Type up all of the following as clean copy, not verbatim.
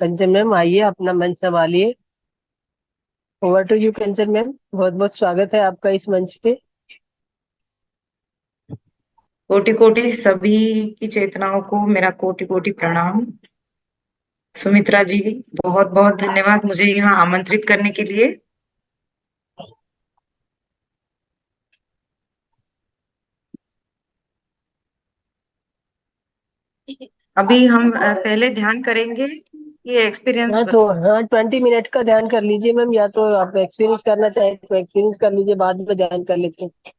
कंचन ma'am आइए, अपना मंच संभालिए। Over to you Kanchan ma'am. बहुत बहुत स्वागत है आपका इस मंच पे। कोटि कोटि सभी की चेतनाओं को मेरा कोटि कोटि प्रणाम। सुमित्रा जी, बहुत बहुत धन्यवाद मुझे यहाँ आमंत्रित करने के लिए। अभी हम पहले ध्यान करेंगे ये एक्सपीरियंस हाँ तो हाँ, 20 मिनट का ध्यान कर लीजिए मैम, या तो आप एक्सपीरियंस करना चाहें तो एक्सपीरियंस कर लीजिए, बाद में ध्यान कर लेते हैं।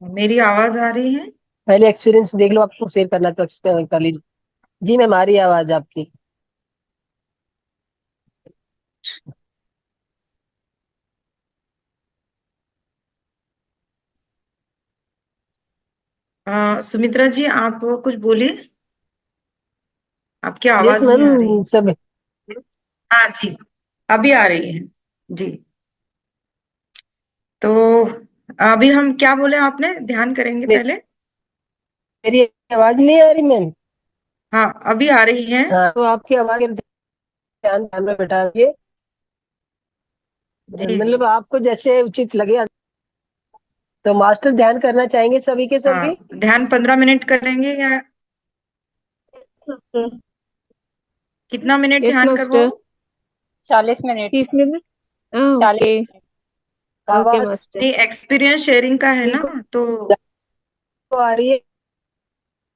मेरी आवाज आ रही है? पहले एक्सपीरियंस देख लो, आपको शेयर करना तो एक्सपीरियंस कर लीजिए। जी मैम, आ रही है आवाज आपकी। सुमित्रा जी, आप कुछ बोलिए, आपकी यस आवाज नहीं आ रही। मैम, सब। हाँ जी, अभी आ रही है जी। तो अभी हम क्या बोले, आपने ध्यान करेंगे पहले? मेरी आवाज नहीं आ रही मैम? हाँ, अभी आ रही है। हाँ तो आपकी आवाज ध्यान ध्यान में बैठा दीजिए। जी जी। मतलब आपको जैसे उचित लगे। तो मास्टर ध्यान करना चाहेंगे सभी के हाँ, सभी। ध्यान 15 मिनट करेंगे या कितना मिनट यस ध्यान करवाओ? Master. 40 minute. 30 minute. Okay. 40 okay आवाज मास्टर। नहीं, एक्सपीरियंस शेयरिंग का है ना, ठीक तो हो आ रही है?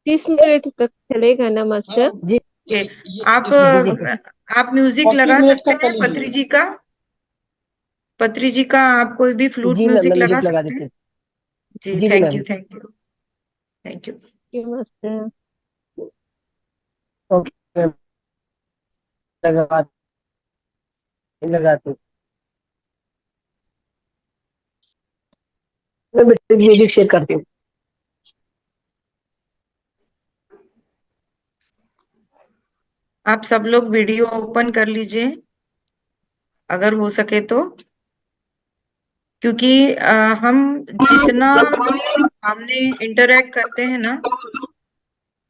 30 मिनट तक चलेगा ना मास्टर? जी ये आप जी जी। आप म्यूजिक 40 मिनट लगा का सकते कर हैं, लीजिए। पत्री जी का आप कोई भी फ्लूट जी मैम, मैं म्यूजिक लगा म्यूजिक लगा सकते देती हैं। हूँ। जी, जी जी thank you ma'am. Thank you thank you. Okay master. Okay ma'am, लगाती हूँ। मैं म्यूजिक शेयर करती हूँ। आप सब लोग वीडियो ओपन कर लीजिए अगर हो सके तो, क्योंकि हम जितना सामने इंटरेक्ट करते हैं ना,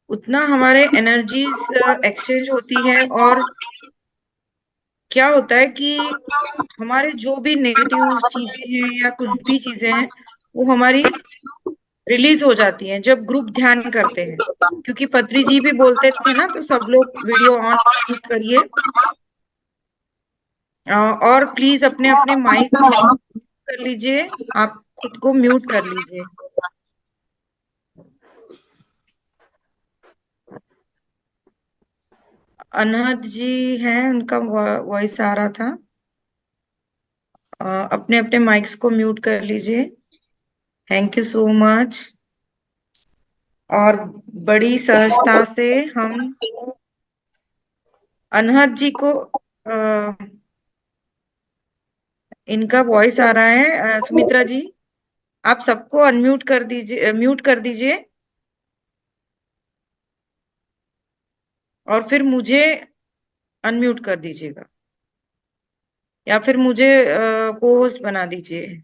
उतना हमारे एनर्जीज एक्सचेंज होती है। और क्या होता है कि हमारे जो भी नेगेटिव चीजें हैं या कुछ भी चीजें हैं, वो हमारी रिलीज हो जाती हैं जब ग्रुप ध्यान करते हैं। क्योंकि पत्री जी भी बोलते थे ना, तो सब लोग वीडियो ऑन करिए। और प्लीज अपने अपने माइक कर लीजिए, आप खुद को म्यूट कर लीजिए। अनहद जी हैं, उनका वॉइस आ रहा था। अपने अपने माइक्स को म्यूट कर लीजिए। Thank you so much. और बड़ी सहजता से हम अनहद जी को इनका वॉइस आ रहा है। सुमित्रा जी, आप सबको अनम्यूट कर दीजिए, म्यूट कर दीजिए। और फिर मुझे अनम्यूट कर दीजिएगा, या फिर मुझे को होस्ट बना दीजिए।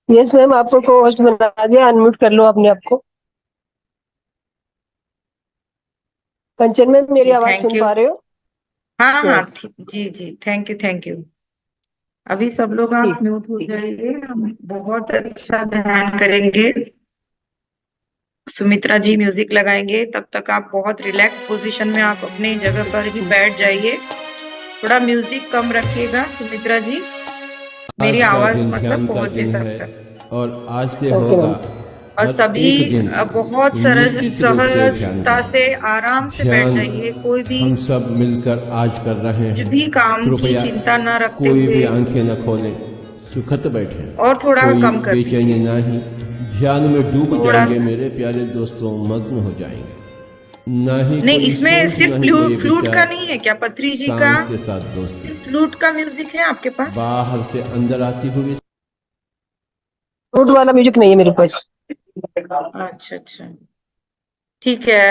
यस मैम, आपको को होस्ट बना दिया, अनम्यूट कर लो अपने आप को। कंचन मैम, मेरी जी, आवाज थैंक सुन यू। पा रहे हो? हाँ हाँ, यस। जी जी, थैंक यू थैंक यू। अभी सब लोग आप ठीक म्यूट हो ठीक। जाइए, हम बहुत अच्छा ध्यान करेंगे। सुमित्रा जी म्यूजिक लगाएंगे, तब तक आप बहुत रिलैक्स पोजीशन में आप अपने जगह पर ही बैठ जाइए। थोड़ा म्यूजिक कम रखिएगा सुमित्रा जी, आज मेरी का आवाज दिन मतलब ध्यान का पहुंचे दिन सब है तक। और आज से ओके होगा मैम। और हर सभी एक दिन बहुत सरस निश्चित रूप से ध्यान सहजता का। से आराम से बैठ ध्यान जाइए, कोई भी हम सब मिलकर आज कर रहे कुछ हैं। भी काम की कृपया चिंता न रखते कोई हुए, भी आंखें न खोलें, सुखत बैठें। और थोड़ा कोई कम कर बेचैनी दीजिए। ना ही, ध्यान में डूब थोड़ा जाएंगे सा। मेरे प्यारे दोस्तों, मग्न हो जाएंगे। ना ही नहीं, कोई इसमें सोच, सिर्फ ना ही कोई फ्लूट का विचार, नहीं है क्या पत्री जी का? सांस के साथ दोस्ती, सिर्फ फ्लूट का म्यूजिक है आपके पास? बाहर से अंदर आती हुई। फ्लूट वाला म्यूजिक नहीं है मेरे पास। अच्छा अच्छा, ठीक है।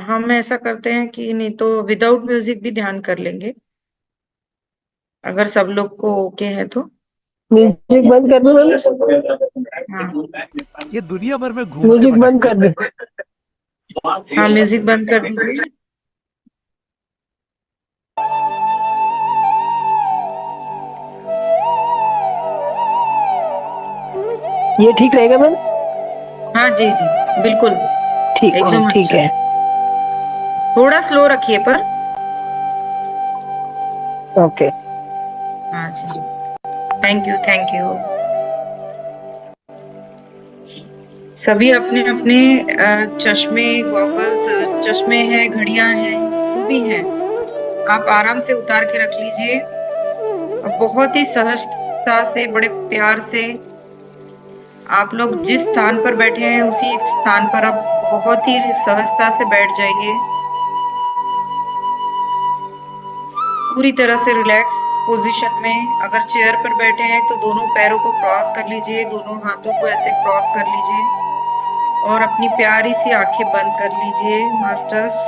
हम ऐसा करते हैं कि नहीं तो विदाउट म्यूजिक भी ध्यान कर लेंगे, अगर सब लोग को ओके है तो। म्यूजिक बंद कर दो मैम। हाँ ये दुनिया भर में घूमते म्यूजिक बंद भटकते कर दो। हाँ, म्यूजिक बंद कर दीजिए। ये ठीक रहेगा मैम? हाँ जी जी, बिल्कुल एकदम ठीक अच्छा। है। थोड़ा स्लो रखिए पर। ओके। हाँ जी, थैंक यू थैंक यू। सभी अपने अपने चश्मे, गॉगल्स, चश्मे हैं, घड़ियां हैं, जो भी हैं, आप आराम से उतार के रख लीजिए और बहुत ही सहजता से, बड़े प्यार से आप लोग जिस स्थान पर बैठे हैं उसी स्थान पर आप बहुत ही सहजता से बैठ जाइए। पूरी तरह से रिलैक्स पोजीशन में। अगर चेयर पर बैठे हैं तो दोनों पैरों को क्रॉस कर लीजिए, दोनों हाथों को ऐसे क्रॉस कर लीजिए और अपनी प्यारी सी आंखें बंद कर लीजिए मास्टर्स।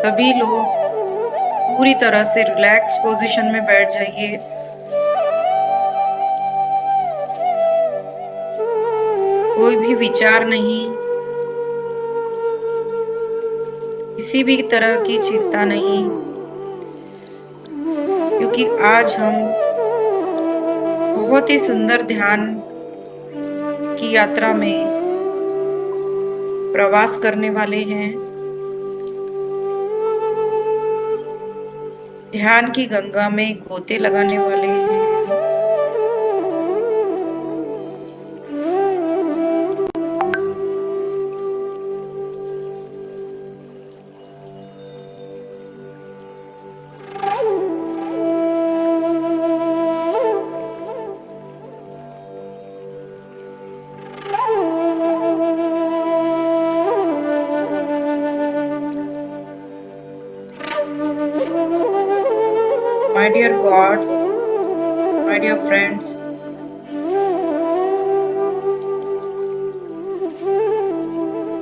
सभी लोग पूरी तरह से रिलैक्स पोजीशन में बैठ जाइए। कोई भी विचार नहीं, किसी भी तरह की चिंता नहीं, क्योंकि आज हम बहुत ही सुंदर ध्यान की यात्रा में प्रवास करने वाले हैं। ध्यान की गंगा में गोते लगाने वाले हैं। My dear gods, my dear friends,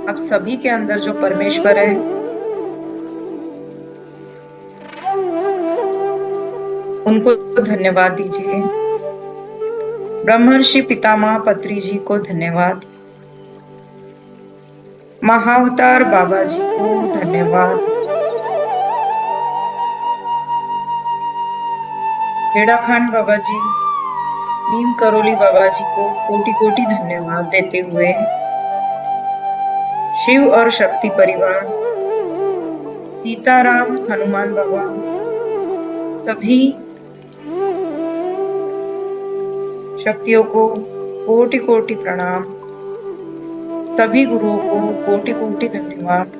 आप सभी के अंदर जो परमेश्वर है, उनको धन्यवाद दीजिए। ब्रह्मर्षि पितामह पत्री जी को धन्यवाद, महाअवतार बाबा जी को धन्यवाद, खेड़ा खान बाबा जी, नीम करोली बाबा जी को कोटि कोटि धन्यवाद देते हुए शिव और शक्ति परिवार, सीताराम, हनुमान बाबा, सभी शक्तियों को कोटि कोटि प्रणाम, सभी गुरुओं को कोटि कोटि धन्यवाद।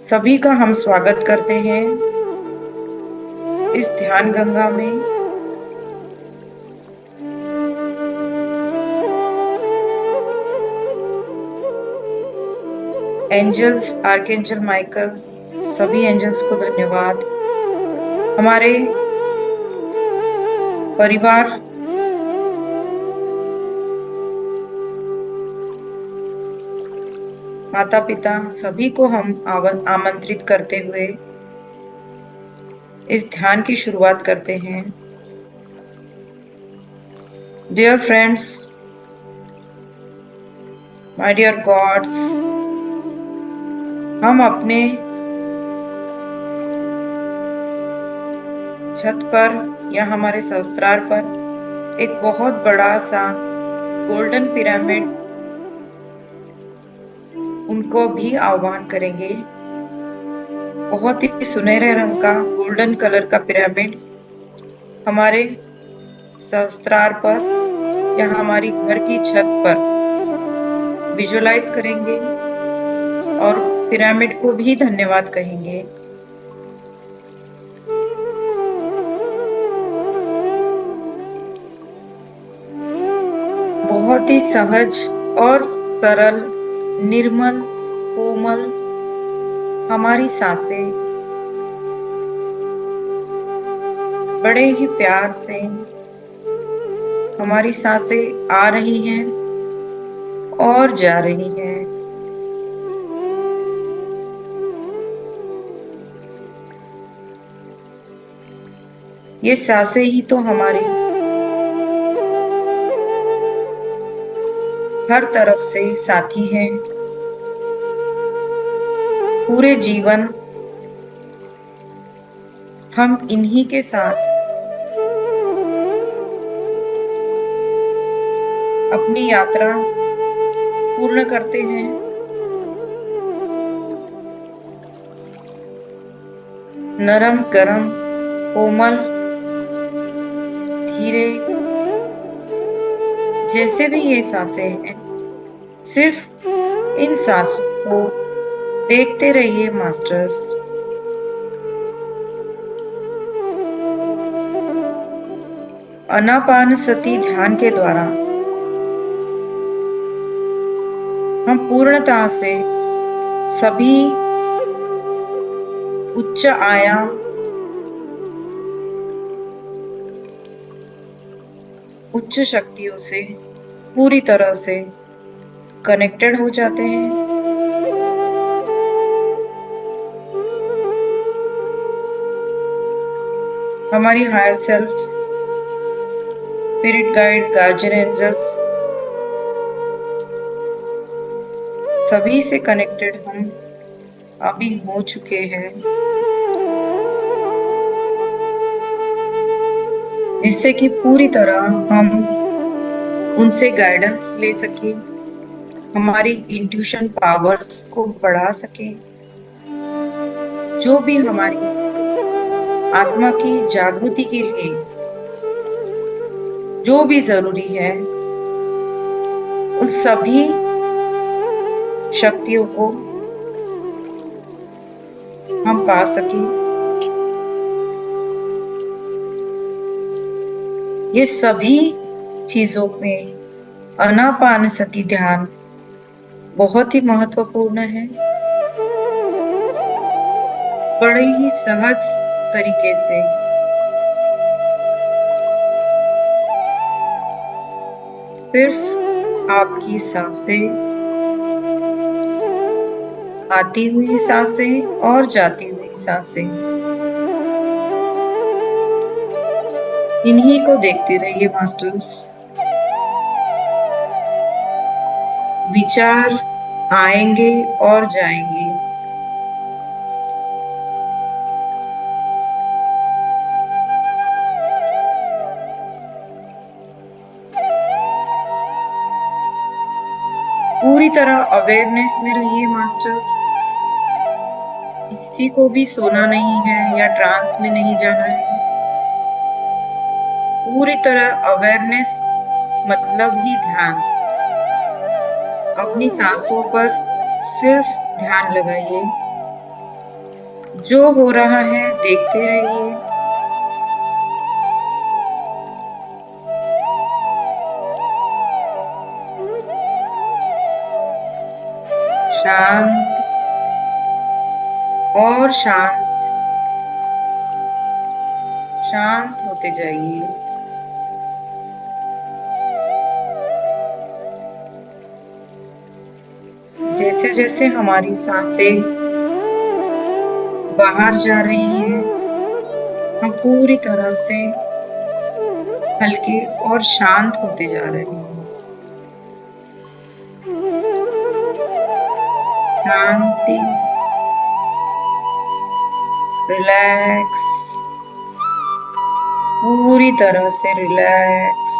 सभी का हम स्वागत करते हैं इस ध्यान गंगा में। एंजल्स, आर्कएंजल माइकल, सभी एंजल्स को धन्यवाद। हमारे परिवार, माता पिता, सभी को हम आमंत्रित करते हुए इस ध्यान की शुरुआत करते हैं। Dear friends, my dear gods, हम अपने छत पर या हमारे सहस्त्रार पर एक बहुत बड़ा सा गोल्डन पिरामिड, उनको भी आह्वान करेंगे। बहुत ही सुनहरे रंग का गोल्डन कलर का पिरामिड हमारे सहस्त्रार पर या हमारी घर की छत पर विजुअलाइज करेंगे और पिरामिड को भी धन्यवाद कहेंगे। बहुत ही सहज और सरल, निर्मल, कोमल हमारी सांसें बड़े ही प्यार से हमारी सांसें आ रही हैं और जा रही हैं। ये सांसें ही तो हमारी हर तरफ से साथी हैं। पूरे जीवन हम इन्हीं के साथ अपनी यात्रा पूर्ण करते हैं। नरम गरम कोमल धीरे जैसे भी ये सांसें हैं, सिर्फ इन सांसों को देखते रहिए मास्टर्स। आनापानसति ध्यान के द्वारा हम पूर्णता से सभी उच्च आयाम, उच्च शक्तियों से पूरी तरह से कनेक्टेड हो जाते हैं। हमारी higher self, spirit guide, guardian angels सभी से कनेक्टेड हम अभी हो चुके हैं, जिससे कि पूरी तरह हम उनसे गाइडेंस ले सके, हमारी इंट्यूशन पावर्स को बढ़ा सके, जो भी हमारी आत्मा की जागृति के लिए जो भी जरूरी है, उस सभी शक्तियों को हम पा सके। ये सभी चीजों में आनापानसति ध्यान बहुत ही महत्वपूर्ण है। बड़े ही सहज तरीके से सिर्फ आपकी सांसें, आती हुई सांसें और जाती हुई सांसें, इन्हीं को देखते रहिए मास्टर्स। विचार आएंगे और जाएंगे, पूरी तरह अवेयरनेस में रहिए मास्टर्स। किसी को भी सोना नहीं है या ट्रांस में नहीं जाना है। पूरी तरह अवेयरनेस मतलब ही ध्यान। अपनी सांसों पर सिर्फ ध्यान लगाइए, जो हो रहा है देखते रहिए। शांत और शांत, शांत होते जाइए। जैसे जैसे हमारी सांसें बाहर जा रही हैं, हम पूरी तरह से हल्के और शांत होते जा रहे हैं। शांति, रिलैक्स, पूरी तरह से रिलैक्स।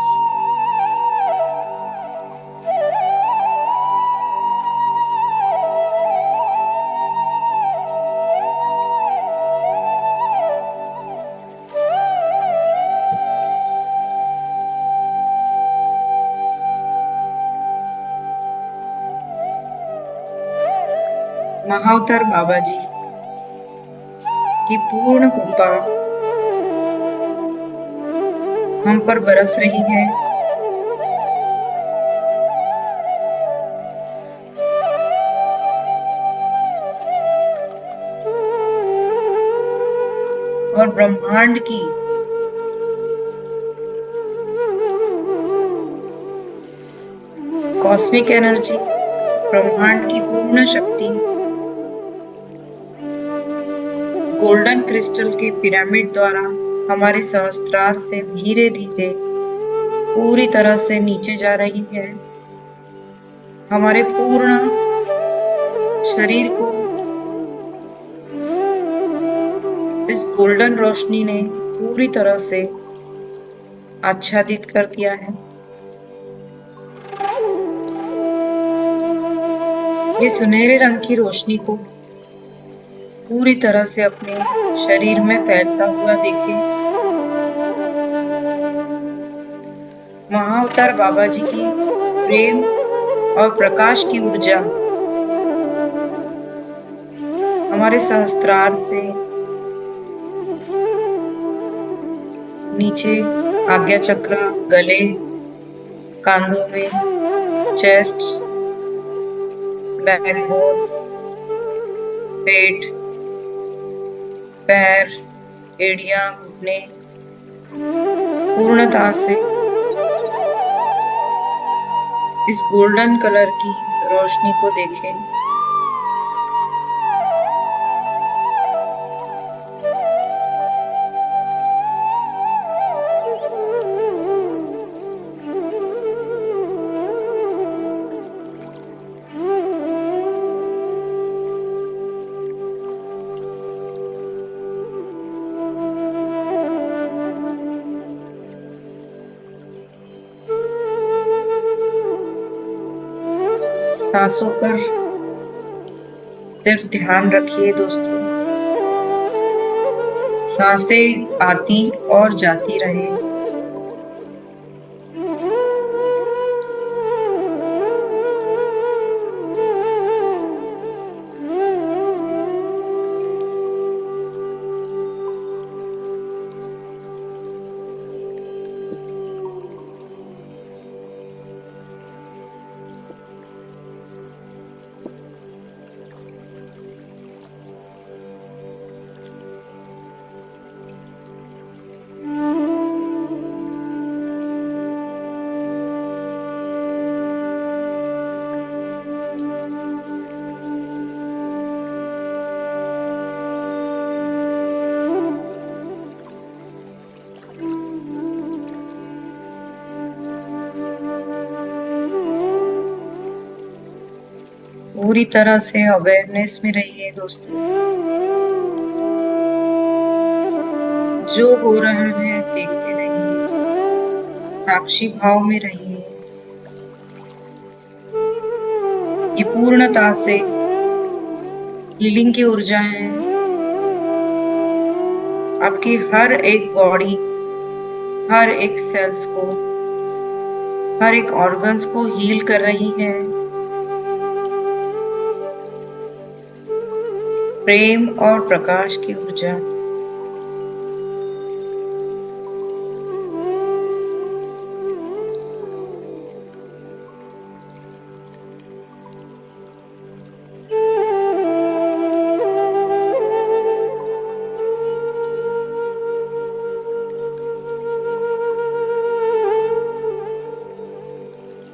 महाअवतार बाबा जी की पूर्ण कृपा हम पर बरस रही है। और ब्रह्मांड की कॉस्मिक एनर्जी, ब्रह्मांड की पूर्ण शक्ति गोल्डन क्रिस्टल के पिरामिड द्वारा हमारे सहस्त्रार से धीरे धीरे पूरी तरह से नीचे जा रही है। हमारे पूर्ण शरीर को इस गोल्डन रोशनी ने पूरी तरह से आच्छादित कर दिया है। ये सुनहरे रंग की रोशनी को पूरी तरह से अपने शरीर में फैलता हुआ देखें। महाअवतार बाबा जी की प्रेम और प्रकाश की ऊर्जा हमारे सहस्त्रार से नीचे आज्ञा चक्र, गले, कांधों में, चेस्ट, बैकबोन, पेट, पैर, एड़ियां, घुटने पूर्णतः से इस गोल्डन कलर की रोशनी को देखें। सांसों पर सिर्फ ध्यान रखिए दोस्तों। सांसें आती और जाती रहे। पूरी तरह से अवेयरनेस में रहिए दोस्तों। जो हो रहा है देखते रहिए, साक्षी भाव में रहिए। ये पूर्णता से हीलिंग की ऊर्जा है। आपकी हर एक बॉडी, हर एक सेल्स को, हर एक ऑर्गन्स को हील कर रही है। प्रेम और प्रकाश की ऊर्जा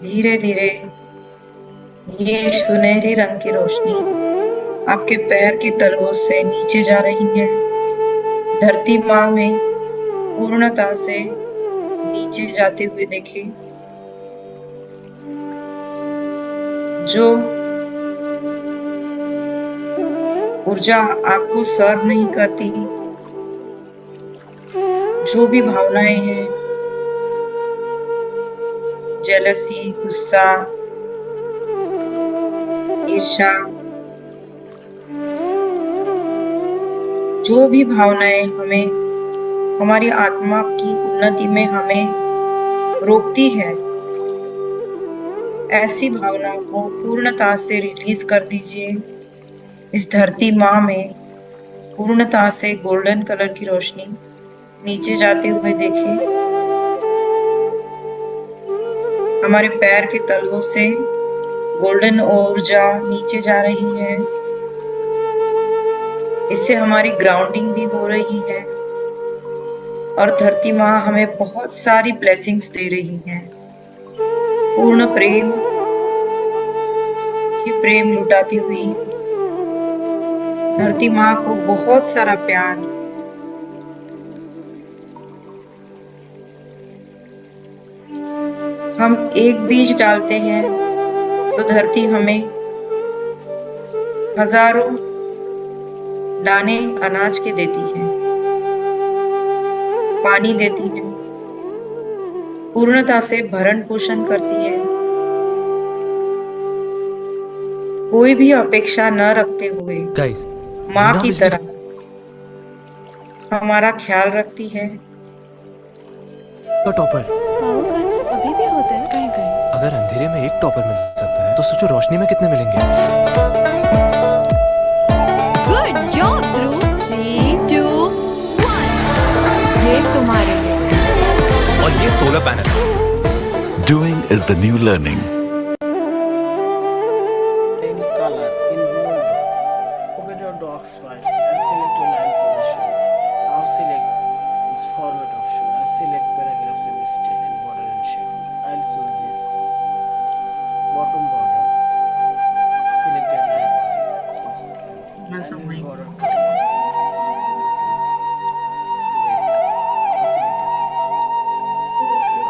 धीरे धीरे ये सुनहरी रंग की रोशनी आपके पैर की तलवों से नीचे जा रही है। धरती माँ में पूर्णता से नीचे जाते हुए देखें। जो ऊर्जा आपको सर्व नहीं करती, जो भी भावनाएं हैं, जेलसी, गुस्सा, ईर्ष्या, जो भी भावनाएं हमें, हमारी आत्मा की उन्नति में हमें रोकती है, ऐसी भावनाओं को पूर्णता से रिलीज कर दीजिए। इस धरती माँ में पूर्णता से गोल्डन कलर की रोशनी नीचे जाते हुए देखें। हमारे पैर के तलवों से गोल्डन ऊर्जा नीचे जा रही है। इससे हमारी ग्राउंडिंग भी हो रही है और धरती माँ हमें बहुत सारी ब्लेसिंग्स दे रही है। पूर्ण प्रेम ही प्रेम लुटाती हुई धरती माँ को बहुत सारा प्यार। हम एक बीज डालते हैं तो धरती हमें हजारों दाने अनाज के देती है, पानी देती है, पूर्णता से भरण पोषण करती है। कोई भी अपेक्षा न रखते हुए गाइस माँ की तरह हमारा ख्याल रखती है। तो टॉपर पावर कट्स अभी भी होते हैं कहीं कहीं। अगर अंधेरे में एक टॉपर मिल सकता है तो सोचो रोशनी में कितने मिलेंगे। गुड जॉब ध्रुव। 3, 2, 1 ये तुम्हारे लिए। और ये solar panel. Doing is the new learning. In color, in bold, open your docs file and select your line position. Now select this format option and select paragraphs in style and border and shape. I'll choose this bottom border. Select your line and this border cutting.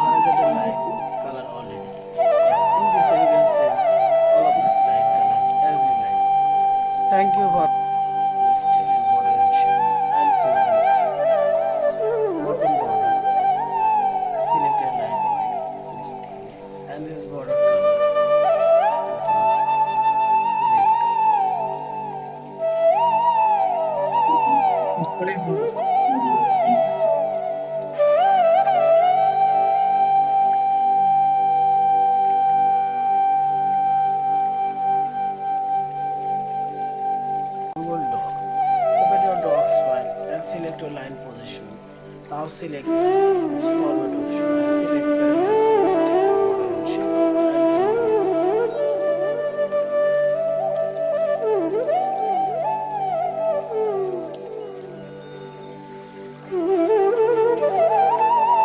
Horizontal line color already set. In this way you can change all of this line color as you like. Thank you for this and border and shape. I'll choose this bottom border. Select your line this thing. And this border color. I'll choose select Google Docs. Open your Docs file and select your line position. Now select this format option and select paragraphs and style, border and shape. I'll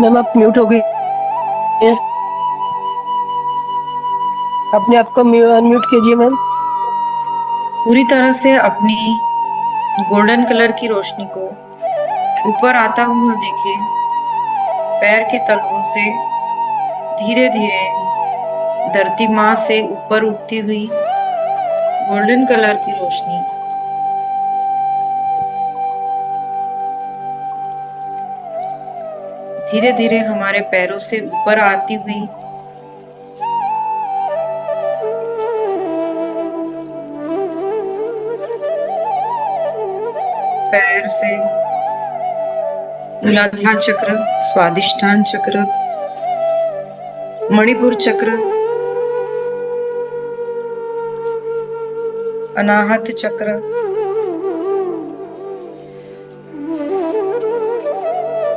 ma'am आप mute हो गई हैं। अपने आप को unmute कीजिए ma'am. पूरी तरह से अपनी गोल्डन कलर की रोशनी को ऊपर आता हुआ देखें। पैर के तलवों से धीरे धीरे धरती माँ से ऊपर उठती हुई गोल्डन कलर की रोशनी धीरे धीरे हमारे पैरों से ऊपर आती हुई पैर से मूलाधार चक्र, स्वादिष्ठान चक्र, मणिपुर चक्र, अनाहत चक्र,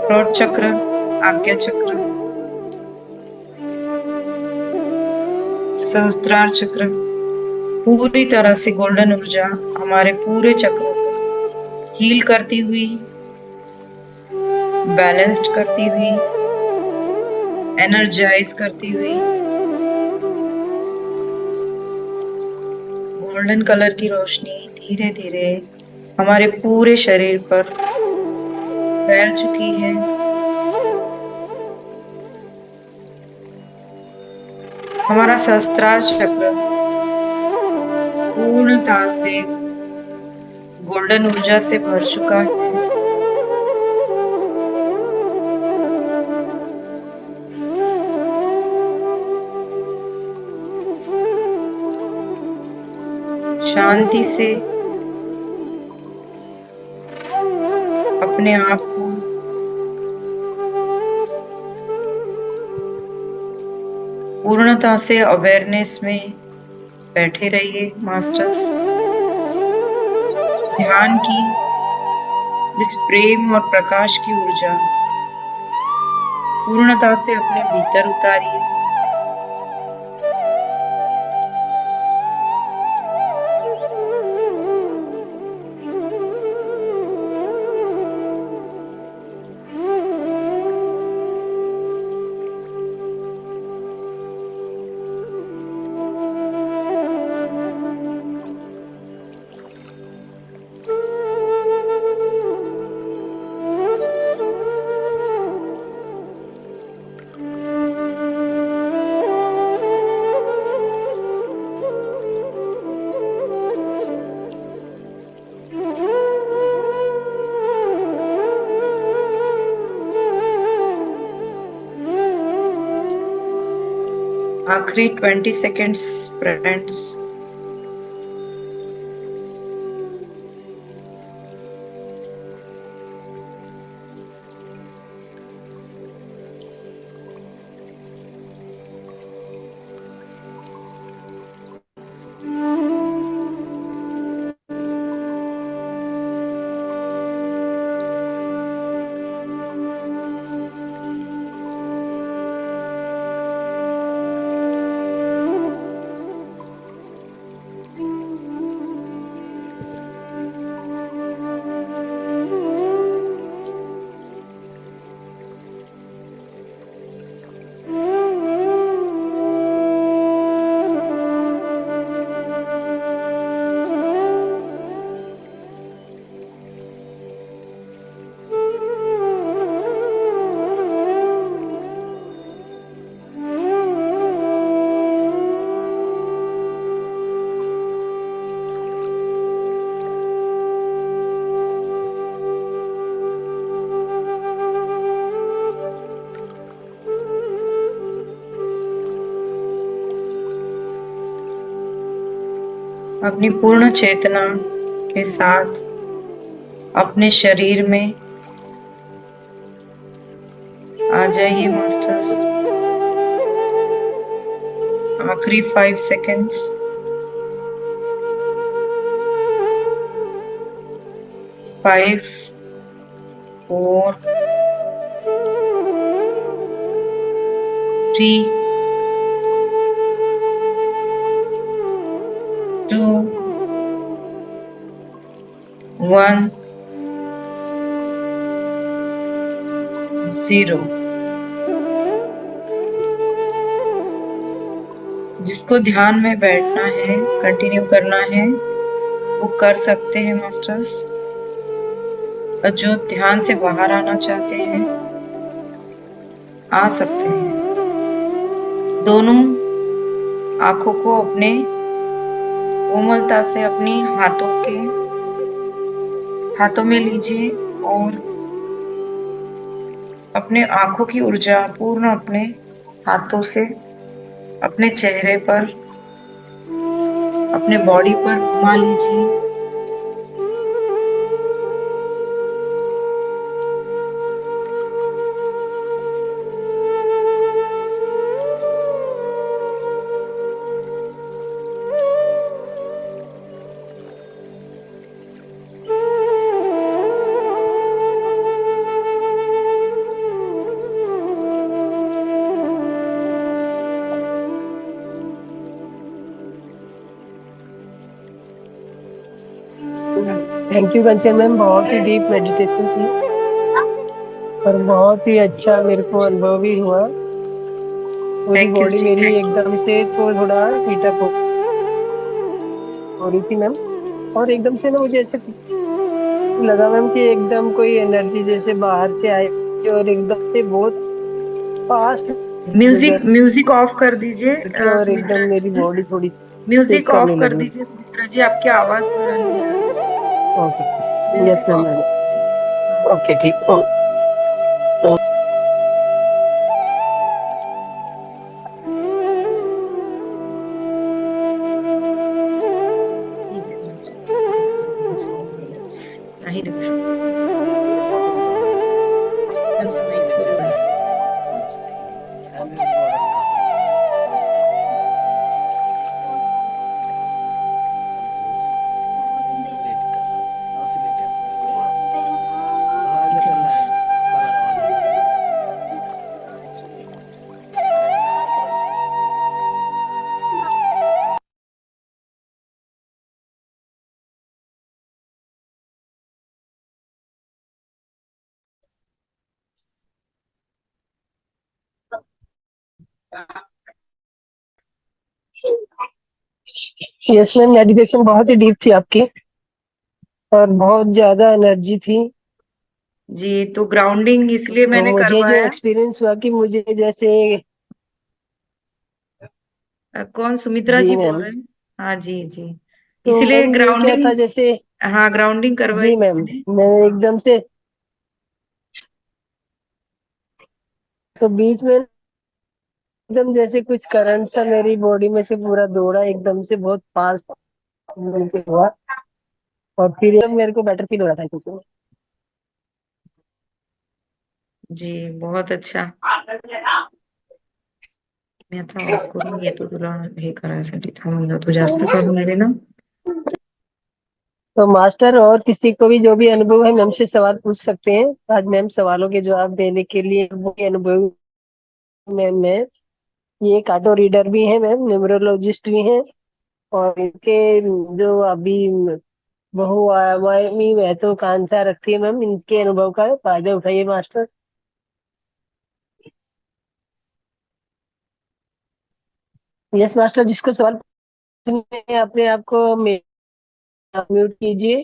थ्रोट चक्र, आज्ञा चक्र, सहस्त्रार चक्र, पूरी तरह से गोल्डन ऊर्जा हमारे पूरे चक्रों को हील करती हुई, बैलेंस्ड करती हुई, एनर्जाइज करती हुई गोल्डन कलर की रोशनी धीरे धीरे हमारे पूरे शरीर पर फैल चुकी है। हमारा सहस्त्रार चक्र पूर्णता से गोल्डन ऊर्जा से भर चुका है। शांति से अपने आप को पूर्णता से अवेयरनेस में बैठे रहिए मास्टर्स। ध्यान की, इस प्रेम और प्रकाश की ऊर्जा पूर्णता से अपने भीतर उतारिए। आखिरी 20 सेकेंड्स फ्रेंड्स। अपनी पूर्ण चेतना के साथ अपने शरीर में आ जाइए मास्टर्स। आखिरी 5 सेकेंड्स। 5 4 3 2 1 0। जिसको ध्यान में बैठना है, कंटिन्यू करना है, वो कर सकते हैं मास्टर्स। और जो ध्यान से बाहर आना चाहते हैं, आ सकते हैं। दोनों आंखों को अपने कोमलता से अपनी हाथों में लीजिए और अपने आंखों की ऊर्जा पूर्ण अपने हाथों से अपने चेहरे पर, अपने बॉडी पर घुमा लीजिए। थैंक यू कंचन मैम, बहुत ही डीप मेडिटेशन थी और बहुत ही अच्छा मेरे को अनुभव भी हुआ। पूरी थैंक यू बॉडी जी, मेरी थैंक एकदम से थोड़ा हीटअप हो रही थी मैम। और एकदम से ना मुझे ऐसे लगा मैम कि एकदम कोई एनर्जी जैसे बाहर से आई और एकदम से बहुत फास्ट यू। म्यूजिक ऑफ कर दीजिए करके और एकदम सुमित्रा मेरी जी। बॉडी थोड़ी शेक म्यूजिक ऑफ करने कर लगी। दीजिए सुमित्रा जी, आपकी आवाज नहीं आ रही। Okay yes music ma'am of ma'am. कर दीजिए। ओके ठीक। नहीं देखो And this border color. Which is slate color. Yes ma'am, meditation बहुत ही डीप थी आपकी और बहुत ज्यादा एनर्जी थी। जी, तो ग्राउंडिंग इसलिए तो मैंने मुझे जो करवाया। एक्सपीरियंस हुआ कि मुझे जैसे, कौन, सुमित्रा जी जी बोल मैम, रहे हैं? हाँ जी जी, तो इसीलिए मैम ये क्या ग्राउंडिंग। था जैसे, हाँ, ग्राउंडिंग करवाई जी थी मैम, मैंने। मैं हाँ एकदम से, तो बीच में एकदम जैसे कुछ करंट सा मेरी बॉडी में से पूरा दौड़ा एकदम से, बहुत फास्ट हुआ। और फिर एकदम मेरे को बेटर फील हो रहा था कुछ। जी, बहुत अच्छा। मी आता ऑफ करून येतो तुला हे करायसाठी, थांबून जातो जास्त करून मेरे ना। तो मास्टर और किसी को भी जो भी अनुभव है मैम से सवाल पूछ सकते हैं। आज मैम सवालों के जवाब देने के लिए वो अनुभव मैम है। ये एक ऑटो रीडर भी है मैम, न्यूमरोलॉजिस्ट भी हैं, और इनके जो अभी बहुआयामी महत्वाकांक्षा रखती है मैम, इनके अनुभव का फायदा उठाइए मास्टर। यस मास्टर, जिसको सवाल पूछने है अपने आप को म्यूट कीजिए।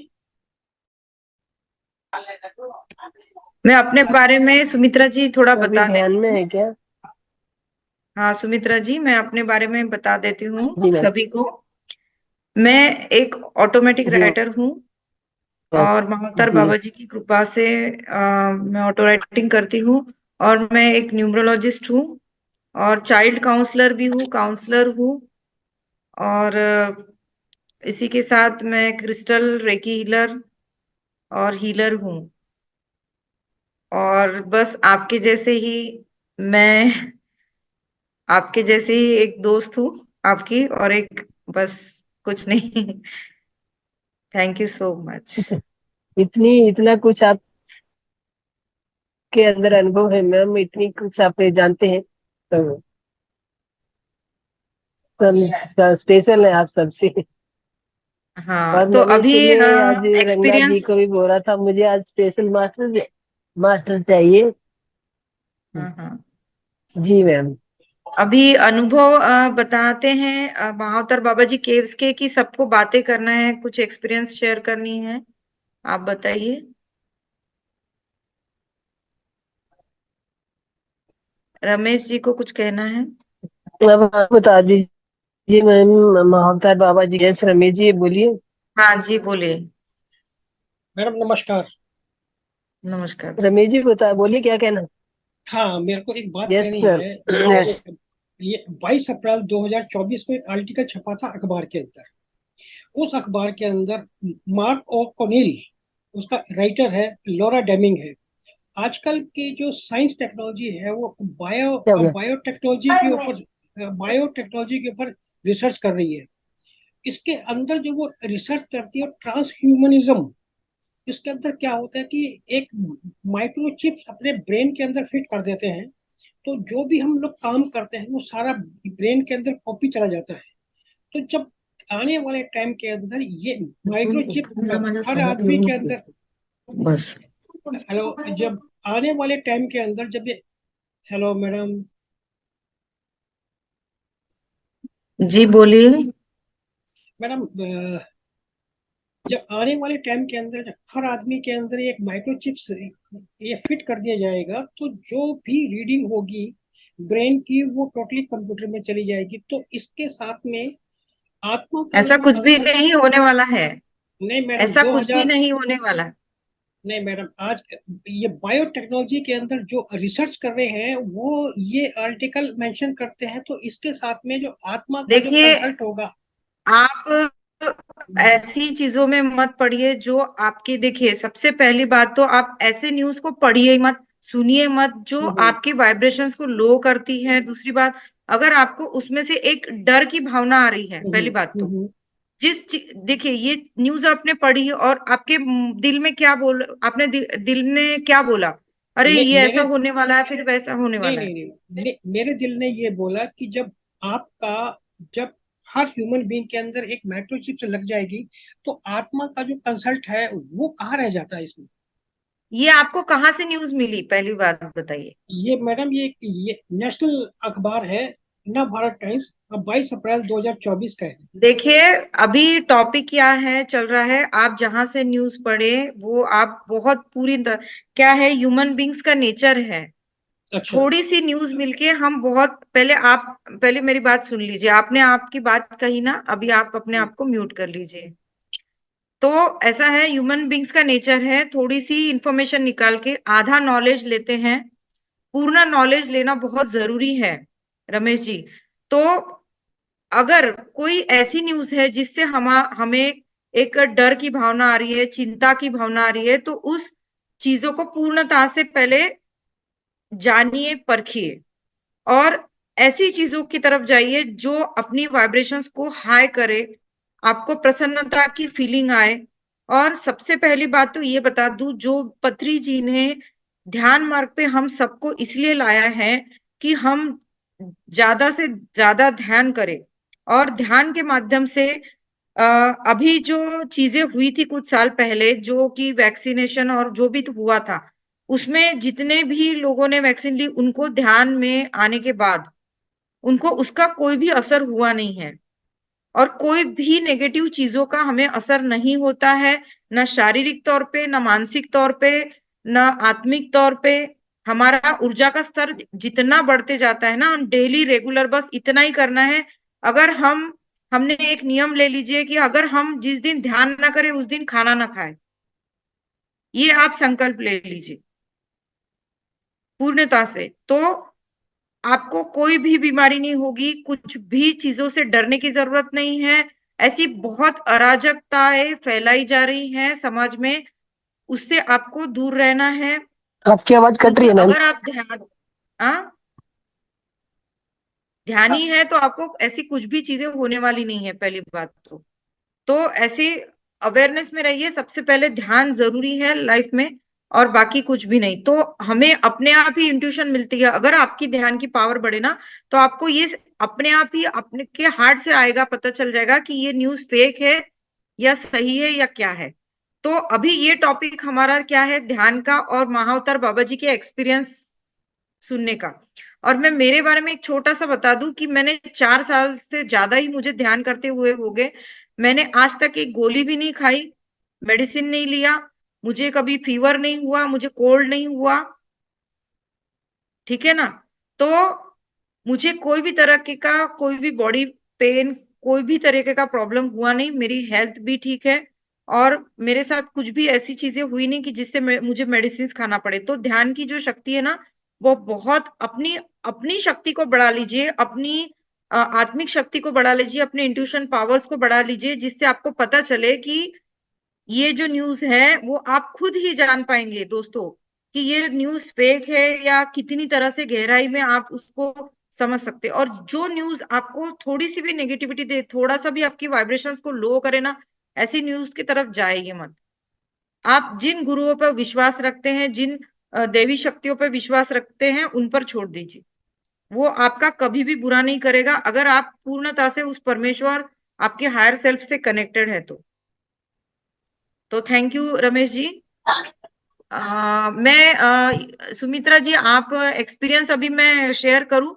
मैं अपने बारे में सुमित्रा जी थोड़ा अभी बता ध्यान देती में हूँ। है क्या? हाँ सुमित्रा जी, मैं अपने बारे में बता देती हूँ जी मैम। सभी को। मैं एक ऑटोमेटिक जी राइटर हूँ, मैम। और महावतार जी। बाबा जी की कृपा से मैं ऑटो राइटिंग करती हूँ। और मैं एक न्यूमरोलॉजिस्ट हूँ, और चाइल्ड काउंसलर हूँ। और इसी के साथ मैं क्रिस्टल रेकी हीलर और हीलर हूँ। और बस आपके जैसे ही एक दोस्त हूँ आपकी, और एक, बस, कुछ नहीं। Thank you so much. इतना कुछ आपके अंदर अनुभव है मैम, इतनी कुछ आप जानते हैं, तो सब स्पेशल है आप सबसे। हाँ, और तो मैंने अभी इसीलिए आज रंगा जी एक्सपीरियंस। को भी बोला था, मुझे आज स्पेशल मास्टर चाहिए। हाँ हाँ, जी मैम। अभी अनुभव बताते हैं महावतार बाबा जी केव्स के, कि सबको बातें करना है, कुछ एक्सपीरियंस शेयर करनी है। आप बताइए। रमेश जी को कुछ कहना है? अब आप बता दीजिए मैम, महावतार बाबा जी। यस रमेश जी बोलिए। हाँ जी, बोलिए। मैडम नमस्कार। नमस्कार जी। रमेश जी बता, बोलिए क्या कहना। हाँ, मेरे को एक बात यस कहनी सर। है। यस। ये 22 अप्रैल 2024 को एक आर्टिकल छपा था अखबार के अंदर। उस अखबार के अंदर मार्क ओ कोनिल, उसका राइटर है, लॉरा डेमिंग है। आजकल की जो साइंस टेक्नोलॉजी है वो क्या हो गया? बायोटेक्नोलॉजी के ऊपर रिसर्च कर रही है। इसके अंदर जो वो रिसर्च करती है ट्रांसह्यूमनिज्म, इसके अंदर क्या होता है कि एक माइक्रोचिप अपने ब्रेन के अंदर फिट कर देते हैं, तो जो भी हम लोग काम करते हैं वो सारा ब्रेन के अंदर कॉपी चला जाता है। तो जब आने वाले टाइम के अंदर ये माइक्रोचिप हर आदमी के अंदर, बस। हेलो, जब आने वाले टाइम के अंदर जब ये, हेलो मैडम, जी बोलिए। मैडम जब आने वाले टाइम के अंदर जब हर आदमी के अंदर एक माइक्रोचिप्स ये फिट कर दिया जाएगा, तो जो भी रीडिंग होगी ब्रेन की वो टोटली कंप्यूटर में चली जाएगी। तो इसके साथ में आत्मा का ऐसा जो कुछ भी कंसर्न, नहीं होने वाला है। नहीं मैडम ऐसा कुछ भी 2000, नहीं होने वाला। नहीं मैडम, आज ये बायोटेक्नोलॉजी के अंदर जो रिसर्च कर रहे हैं वो ये आर्टिकल मेंशन करते हैं। तो इसके साथ में जो आत्मा का जो देखिए, कंसल्ट होगा। आप ऐसी चीजों में मत पढ़िए जो आपकी, देखिए सबसे पहली बात तो आप ऐसे न्यूज को पढ़िए ही मत, सुनिए मत, जो हम्म आपके वाइब्रेशंस को लो करती है। दूसरी बात, अगर आपको उसमें से एक डर की भावना आ रही है, हम्म पहली बात तो, हम्म देखिए ये न्यूज आपने पढ़ी और आपके दिल में क्या बोल, आपने दिल ने क्या बोला, अरे ये ऐसा मेरे, होने वाला है, फिर वैसा होने नहीं वाला है। नहीं नहीं, मेरे दिल ने ये बोला कि आपका जब हर ह्यूमन बीइंग के अंदर एक माइक्रोचिप से लग जाएगी, तो आत्मा का जो कंसल्ट है वो कहाँ रह जाता है इसमें। ये आपको कहाँ से न्यूज मिली, पहली बात बताइए। ये मैडम ये नेशनल अखबार है, नव भारत टाइम्स, 22 अप्रैल 2024 का है। देखिए, अभी टॉपिक क्या है चल रहा है, आप जहां से न्यूज पढ़े वो आप बहुत क्या है, ह्यूमन बींग्स का नेचर है। अच्छा। थोड़ी सी न्यूज मिलके हम बहुत पहले मेरी बात सुन लीजिए। आपने आपकी बात कही ना, अभी आप अपने आप को म्यूट कर लीजिए। तो ऐसा है, ह्यूमन बींग्स का नेचर है, थोड़ी सी इंफॉर्मेशन निकाल के आधा नॉलेज लेते हैं। पूर्ण नॉलेज लेना बहुत जरूरी है रमेश जी। तो अगर कोई ऐसी न्यूज है जिससे हमें एक डर की भावना आ रही है, चिंता की भावना आ रही है, तो उस चीजों को पूर्णतः से पहले जानिए, परखिए, और ऐसी चीजों की तरफ जाइए जो अपनी वाइब्रेशंस को हाई करे, आपको प्रसन्नता की फीलिंग आए। और सबसे पहली बात तो ये बता दूं, जो पत्री जी ने ध्यान मार्ग पे हम सबको इसलिए लाया है कि हम ज्यादा से ज्यादा ध्यान करें, और ध्यान के माध्यम से अभी जो चीजें हुई थी कुछ साल पहले, जो कि वैक्सीनेशन और जो भी तो हुआ था, उसमें जितने भी लोगों ने वैक्सीन ली, उनको ध्यान में आने के बाद उनको उसका कोई भी असर हुआ नहीं है। और कोई भी नेगेटिव चीजों का हमें असर नहीं होता है, ना शारीरिक तौर पे, ना मानसिक तौर पे, ना आत्मिक तौर पे। हमारा ऊर्जा का स्तर जितना बढ़ते जाता है ना, हम डेली रेगुलर बस इतना ही करना है। अगर हमने एक नियम ले लीजिए कि अगर हम जिस दिन ध्यान ना करें उस दिन खाना ना खाए, ये आप संकल्प ले लीजिए पूर्णता से। तो आपको कोई भी बीमारी नहीं होगी, कुछ भी चीजों से डरने की जरूरत नहीं है। ऐसी बहुत अराजकताएं फैलाई जा रही हैं समाज में, उससे आपको दूर रहना है। आपकी आवाज कट क्योंकि रही है मैम। अगर आप ध्यानी है तो आपको ऐसी कुछ भी चीजें होने वाली नहीं है, पहली बात तो ऐसे अवेयरनेस में रहिए। सबसे पहले ध्यान जरूरी है लाइफ में, और बाकी कुछ भी नहीं। तो हमें अपने आप ही इंट्यूशन मिलती है। अगर आपकी ध्यान की पावर बढ़े ना, तो आपको ये अपने आप ही अपने के हार्ट से आएगा, पता चल जाएगा कि ये न्यूज फेक है या सही है या क्या है। तो अभी ये टॉपिक हमारा क्या है, ध्यान का और महाअवतार बाबा जी के एक्सपीरियंस सुनने का। और मैं मेरे बारे में एक छोटा सा बता दूं कि मैंने 4 साल से ज्यादा ही मुझे ध्यान करते हुए हो गए। मैंने आज तक एक गोली भी नहीं खाई, मेडिसिन नहीं लिया, मुझे कभी फीवर नहीं हुआ, मुझे कोल्ड नहीं हुआ, ठीक है ना। तो मुझे कोई भी तरह का कोई भी बॉडी पेन, कोई भी तरीके का प्रॉब्लम हुआ नहीं, मेरी हेल्थ भी ठीक है। और मेरे साथ कुछ भी ऐसी चीजें हुई नहीं कि जिससे मुझे मेडिसिन खाना पड़े। तो ध्यान की जो शक्ति है ना, वो बहुत अपनी अपनी शक्ति को बढ़ा लीजिए, अपनी आत्मिक शक्ति को बढ़ा लीजिए, अपने इंट्यूशन पावर्स को बढ़ा लीजिए, जिससे आपको पता चले कि ये जो न्यूज है वो आप खुद ही जान पाएंगे दोस्तों, कि ये न्यूज फेक है या कितनी तरह से गहराई में आप उसको समझ सकते हैं। और जो न्यूज आपको थोड़ी सी भी नेगेटिविटी दे, थोड़ा सा भी आपकी वाइब्रेशंस को लो करे ना, ऐसी न्यूज की तरफ जाइए मत। आप जिन गुरुओं पर विश्वास रखते हैं, जिन देवी शक्तियों पर विश्वास रखते हैं, उन पर छोड़ दीजिए। वो आपका कभी भी बुरा नहीं करेगा, अगर आप पूर्णता से उस परमेश्वर, आपके हायर सेल्फ से कनेक्टेड है तो थैंक यू रमेश जी। सुमित्रा जी, आप एक्सपीरियंस अभी मैं शेयर करूं,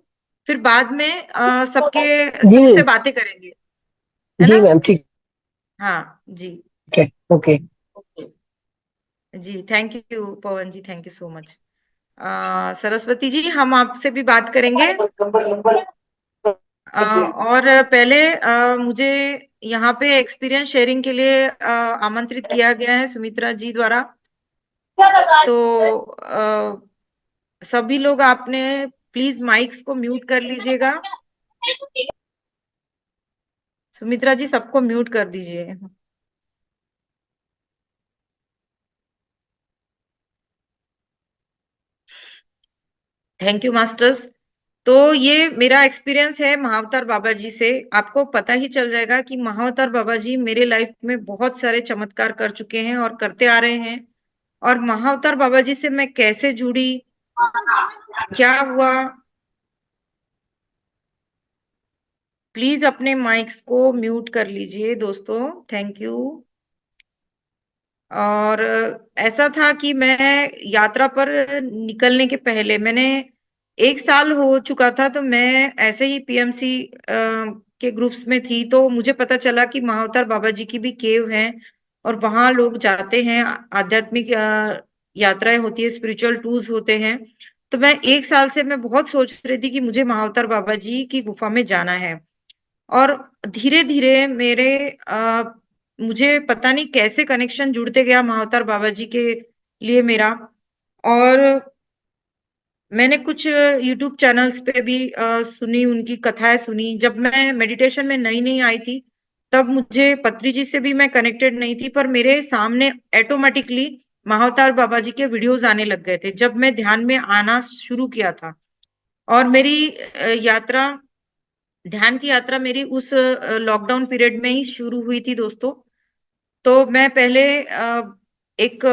फिर बाद में जी सबसे बातें करेंगे, है जी ना। मैम, ठीक हाँ जी। है। ओके। ओके जी, thank you Pavan ji, thank you so much. Saraswati ji, हम आपसे भी बात करेंगे। और पहले मुझे यहाँ पे एक्सपीरियंस शेयरिंग के लिए आमंत्रित किया गया है सुमित्रा जी द्वारा। तो सभी लोग आपने प्लीज माइक्स को म्यूट कर लीजिएगा। सुमित्रा जी, सबको म्यूट कर दीजिए। Thank you masters. तो ये मेरा एक्सपीरियंस है महाअवतार बाबा जी से। आपको पता ही चल जाएगा कि महाअवतार बाबा जी मेरे लाइफ में बहुत सारे चमत्कार कर चुके हैं और करते आ रहे हैं। और महाअवतार बाबा जी से मैं कैसे जुड़ी, क्या हुआ, प्लीज अपने माइक्स को म्यूट कर लीजिए दोस्तों। Thank you. और ऐसा था कि मैं यात्रा पर निकलने के पहले मैंने 1 साल हो चुका था, तो मैं ऐसे ही पीएमसी के ग्रुप्स में थी, तो मुझे पता चला कि महाअवतार बाबा जी की भी केव है और वहां लोग जाते हैं, आध्यात्मिक यात्राएं होती है, स्पिरिचुअल टूर्स होते हैं। तो मैं 1 साल से मैं बहुत सोच रही थी कि मुझे महाअवतार बाबा जी की गुफा में जाना है। और धीरे धीरे मुझे पता नहीं कैसे कनेक्शन जुड़ते गया महाअवतार बाबा जी के लिए मेरा। और मैंने कुछ यूट्यूब चैनल्स पे भी सुनी, उनकी कथाएं सुनी। जब मैं मेडिटेशन में नई नई आई थी, तब मुझे पत्री जी से भी मैं कनेक्टेड नहीं थी, पर मेरे सामने ऑटोमेटिकली महाअवतार बाबा जी के वीडियोस आने लग गए थे जब मैं ध्यान में आना शुरू किया था। और मेरी यात्रा, ध्यान की यात्रा मेरी उस लॉकडाउन पीरियड में ही शुरू हुई थी दोस्तों। तो मैं पहले एक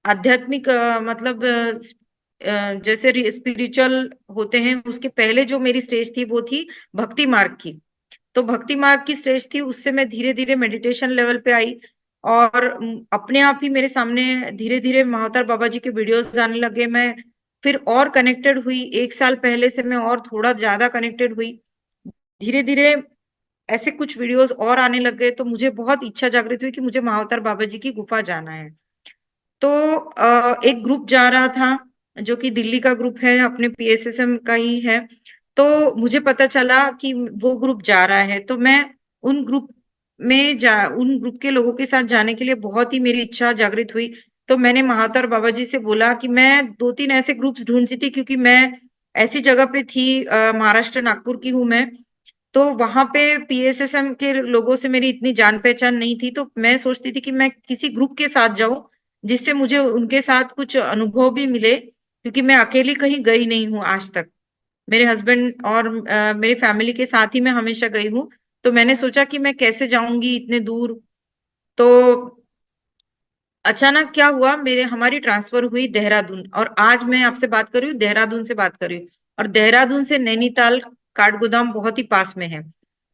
आध्यात्मिक मतलब जैसे स्पिरिचुअल होते हैं, उसके पहले जो मेरी स्टेज थी वो थी भक्ति मार्ग की। तो भक्ति मार्ग की स्टेज थी, उससे मैं धीरे धीरे मेडिटेशन लेवल पे आई। और अपने आप ही मेरे सामने धीरे धीरे महाअवतार बाबा जी के वीडियोस आने लगे। मैं फिर और कनेक्टेड हुई, 1 साल पहले से मैं और थोड़ा ज्यादा कनेक्टेड हुई। धीरे धीरे ऐसे कुछ वीडियोस और आने लग गए, तो मुझे बहुत इच्छा जागृत हुई कि मुझे महाअवतार बाबा जी की गुफा जाना है। तो एक ग्रुप जा रहा था जो कि दिल्ली का ग्रुप है, अपने पीएसएसएम का ही है। तो मुझे पता चला कि वो ग्रुप जा रहा है, तो मैं उन ग्रुप उन ग्रुप के लोगों के साथ जाने के लिए बहुत ही मेरी इच्छा जागृत हुई। तो मैंने महाअवतार बाबा जी से बोला कि मैं 2-3 ऐसे ग्रुप्स ढूंढती थी, क्योंकि मैं ऐसी जगह पे थी, महाराष्ट्र नागपुर की हूँ मैं। तो वहां पे पीएसएसएम के लोगों से मेरी इतनी जान पहचान नहीं थी, तो मैं सोचती थी कि मैं किसी ग्रुप के साथ जाऊं जिससे मुझे उनके साथ कुछ अनुभव भी मिले, क्योंकि मैं अकेली कहीं गई नहीं हूँ आज तक। मेरे हस्बैंड और मेरी फैमिली के साथ ही मैं हमेशा गई हूँ। तो मैंने सोचा कि मैं कैसे जाऊंगी इतने दूर। तो अचानक क्या हुआ, हमारी ट्रांसफर हुई देहरादून, और आज मैं आपसे बात कर रही हूँ देहरादून से बात कर रही हूँ। और देहरादून से नैनीताल काठगोदाम बहुत ही पास में है।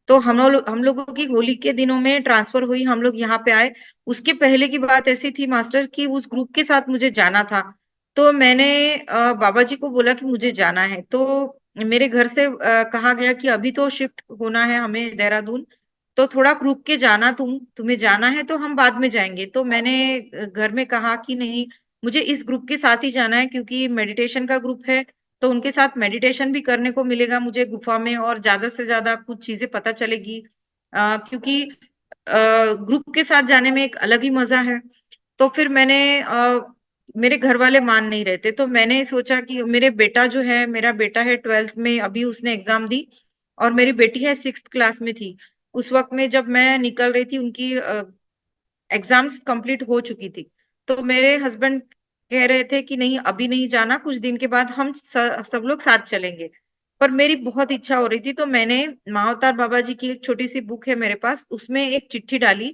तो हम लोगों की होली के दिनों में ट्रांसफर हुई, हम लोग यहाँ पे आए। उसके पहले की बात ऐसी थी मास्टर कि उस ग्रुप के साथ मुझे जाना था। तो मैंने बाबा जी को बोला कि मुझे जाना है। तो मेरे घर से कहा गया कि अभी तो शिफ्ट होना है हमें देहरादून, तो थोड़ा रुक के जाना, तुम्हें जाना है तो हम बाद में जाएंगे। तो मैंने घर में कहा कि नहीं, मुझे इस ग्रुप के साथ ही जाना है, क्योंकि मेडिटेशन का ग्रुप है, तो उनके साथ मेडिटेशन भी करने को मिलेगा मुझे गुफा में, और ज्यादा से ज्यादा कुछ चीजें पता चलेगी। क्योंकि ग्रुप के साथ जाने में एक अलग ही मजा है। तो फिर मेरे घर वाले मान नहीं रहे थे, तो मैंने सोचा कि मेरा बेटा है 12th में, अभी उसने एग्जाम दी, और मेरी बेटी है 6th क्लास में थी। उस वक्त में जब मैं निकल रही थी, उनकी एग्जाम्स कंप्लीट हो चुकी थी। तो मेरे हस्बैंड कह रहे थे कि नहीं अभी नहीं जाना, कुछ दिन के बाद हम सब लोग साथ चलेंगे। पर मेरी बहुत इच्छा हो रही थी, तो मैंने महाअवतार बाबा जी की एक छोटी सी बुक है मेरे पास, उसमें एक चिट्ठी डाली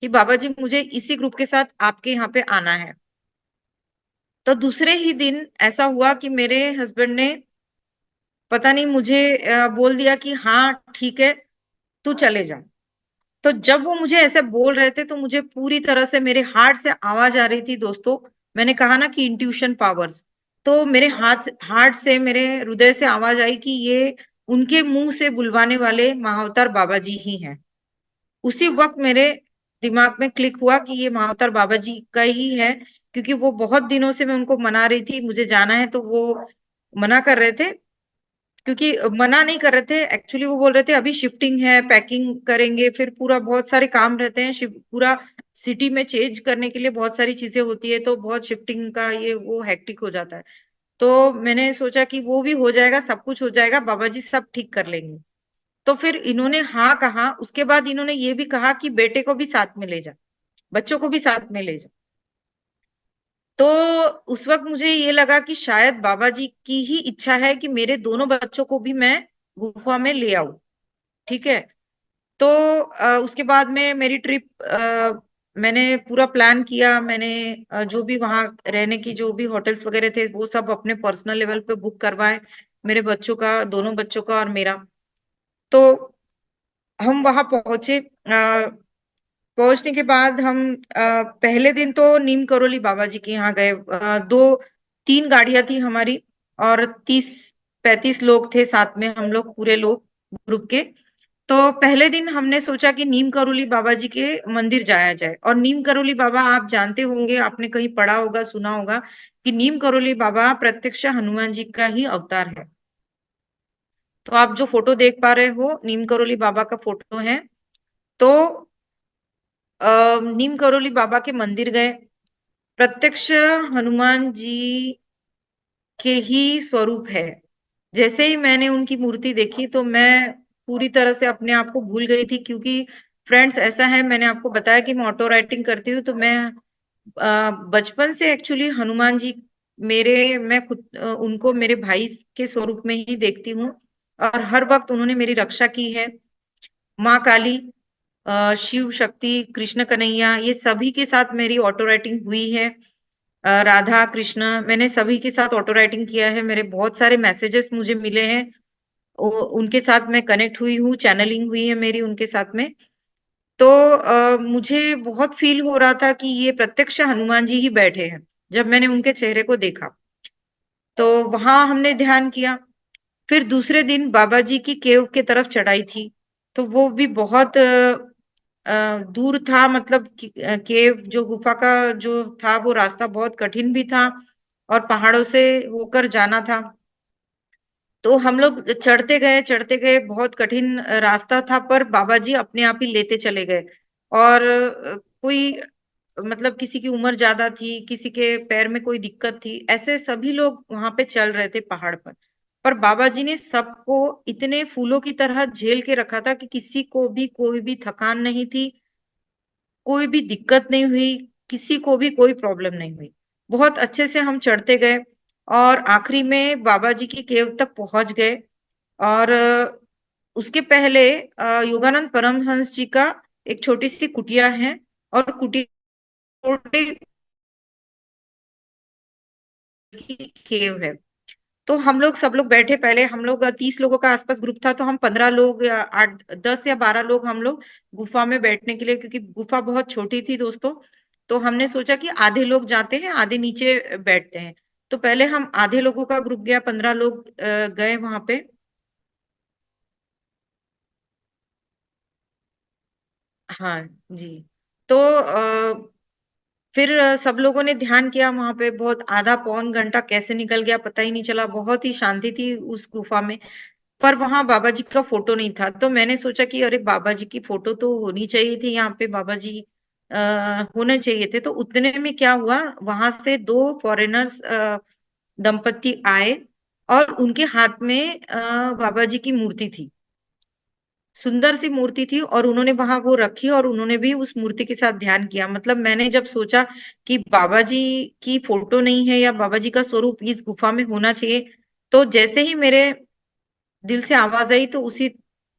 कि बाबा जी मुझे इसी ग्रुप के साथ आपके यहाँ पे आना है। तो दूसरे ही दिन ऐसा हुआ कि मेरे हस्बैंड ने पता नहीं मुझे बोल दिया कि हाँ ठीक है, तू चले जा। तो जब वो मुझे ऐसे बोल रहे थे, तो मुझे पूरी तरह से मेरे हार्ट से आवाज आ रही थी दोस्तों। मैंने कहा ना कि इंट्यूशन पावर्स। तो मेरे हार्ट से, मेरे हृदय से आवाज आई कि ये उनके मुंह से बुलवाने वाले महाअवतार बाबा जी ही हैं। उसी वक्त मेरे दिमाग में क्लिक हुआ कि ये महाअवतार बाबा जी का ही है, क्योंकि वो बहुत दिनों से मैं उनको मना रही थी मुझे जाना है, तो वो मना कर रहे थे। क्योंकि मना नहीं कर रहे थे, एक्चुअली वो बोल रहे थे अभी शिफ्टिंग है, पैकिंग करेंगे, फिर पूरा बहुत सारे काम रहते हैं, पूरा सिटी में चेंज करने के लिए बहुत सारी चीजें होती है, तो बहुत शिफ्टिंग का ये वो हेक्टिक हो जाता है। तो मैंने सोचा कि वो भी हो जाएगा, सब कुछ हो जाएगा, बाबा जी सब ठीक कर लेंगे। तो फिर इन्होंने हाँ कहा। उसके बाद इन्होंने ये भी कहा कि बेटे को भी साथ में ले जा, बच्चों को भी साथ में ले जा। तो उस वक्त मुझे ये लगा कि शायद बाबा जी की ही इच्छा है कि मेरे दोनों बच्चों को भी मैं गुफा में ले आऊं। ठीक है। तो उसके बाद में मेरी ट्रिप, मैंने पूरा प्लान किया। मैंने जो भी वहां रहने की जो भी होटल्स वगैरह थे, वो सब अपने पर्सनल लेवल पे बुक करवाए, मेरे बच्चों का, दोनों बच्चों का और मेरा। तो हम वहां पहुंचे। पहुंचने के बाद हम पहले दिन तो नीम करोली बाबा जी के यहाँ गए। 2-3 गाड़ियां थी हमारी और 30-35 लोग थे साथ में, हम लोग पूरे लोग ग्रुप के। तो पहले दिन हमने सोचा कि नीम करोली बाबा जी के मंदिर जाया जाए। और नीम करोली बाबा आप जानते होंगे, आपने कहीं पढ़ा होगा, सुना होगा कि नीम करोली बाबा प्रत्यक्ष हनुमान जी का ही अवतार है। तो आप जो फोटो देख पा रहे हो नीम करोली बाबा का फोटो है। तो नीम करोली बाबा के मंदिर गए। प्रत्यक्ष हनुमान जी के ही स्वरूप है। जैसे ही मैंने उनकी मूर्ति देखी तो मैं पूरी तरह से अपने आप को भूल गई थी, क्योंकि फ्रेंड्स ऐसा है, मैंने आपको बताया कि मैं ऑटो राइटिंग करती हूँ, तो मैं बचपन से एक्चुअली हनुमान जी मैं खुद उनको मेरे भाई के स्वरूप में ही देखती हूँ। और हर वक्त उन्होंने मेरी रक्षा की है। माँ काली, शिव शक्ति, कृष्ण कन्हैया, ये सभी के साथ मेरी ऑटो राइटिंग हुई है। राधा कृष्ण, मैंने सभी के साथ ऑटो राइटिंग किया है। मेरे बहुत सारे मैसेजेस मुझे मिले हैं, उनके साथ मैं कनेक्ट हुई हूँ, चैनलिंग हुई है मेरी उनके साथ में। तो मुझे बहुत फील हो रहा था कि ये प्रत्यक्ष हनुमान जी ही बैठे हैं जब मैंने उनके चेहरे को देखा। तो वहां हमने ध्यान किया। फिर दूसरे दिन बाबा जी की केव के तरफ चढ़ाई थी। तो वो भी बहुत दूर था, मतलब केव जो गुफा का जो था वो रास्ता बहुत कठिन भी था और पहाड़ों से होकर जाना था। तो हम लोग चढ़ते गए, बहुत कठिन रास्ता था, पर बाबा जी अपने आप ही लेते चले गए। और कोई मतलब किसी की उम्र ज्यादा थी, किसी के पैर में कोई दिक्कत थी, ऐसे सभी लोग वहां पे चल रहे थे पहाड़ पर बाबा जी ने सबको इतने फूलों की तरह झेल के रखा था कि किसी को भी कोई भी थकान नहीं थी, कोई भी दिक्कत नहीं हुई, किसी को भी कोई प्रॉब्लम नहीं हुई। बहुत अच्छे से हम चढ़ते गए और आखिरी में बाबा जी की केव तक पहुंच गए। और उसके पहले योगानंद परमहंस जी का एक छोटी सी कुटिया है, और कुटिया छोटी केव है। तो हम लोग सब लोग बैठे, पहले हम लोग 30 लोगों का आसपास ग्रुप था, तो हम 15 लोग या 8 10 या 12 लोग हम लोग गुफा में बैठने के लिए, क्योंकि गुफा बहुत छोटी थी दोस्तों, तो हमने सोचा कि आधे लोग जाते हैं, आधे नीचे बैठते हैं। तो पहले हम आधे लोगों का ग्रुप गया, 15 लोग गए वहां पे। हाँ जी। तो फिर सब लोगों ने ध्यान किया वहां पे, बहुत आधा पौन घंटा कैसे निकल गया पता ही नहीं चला। बहुत ही शांति थी उस गुफा में, पर वहां बाबा जी का फोटो नहीं था। तो मैंने सोचा कि अरे बाबा जी की फोटो तो होनी चाहिए थी यहाँ पे, बाबा जी होने चाहिए थे। तो उतने में क्या हुआ, वहां से 2 फॉरेनर्स दंपति आए और उनके हाथ में बाबा जी की मूर्ति थी, सुंदर सी मूर्ति थी, और उन्होंने वहां वो रखी और उन्होंने भी उस मूर्ति के साथ ध्यान किया। मतलब मैंने जब सोचा कि बाबा जी की फोटो नहीं है या बाबा जी का स्वरूप इस गुफा में होना चाहिए, तो जैसे ही मेरे दिल से आवाज आई, तो उसी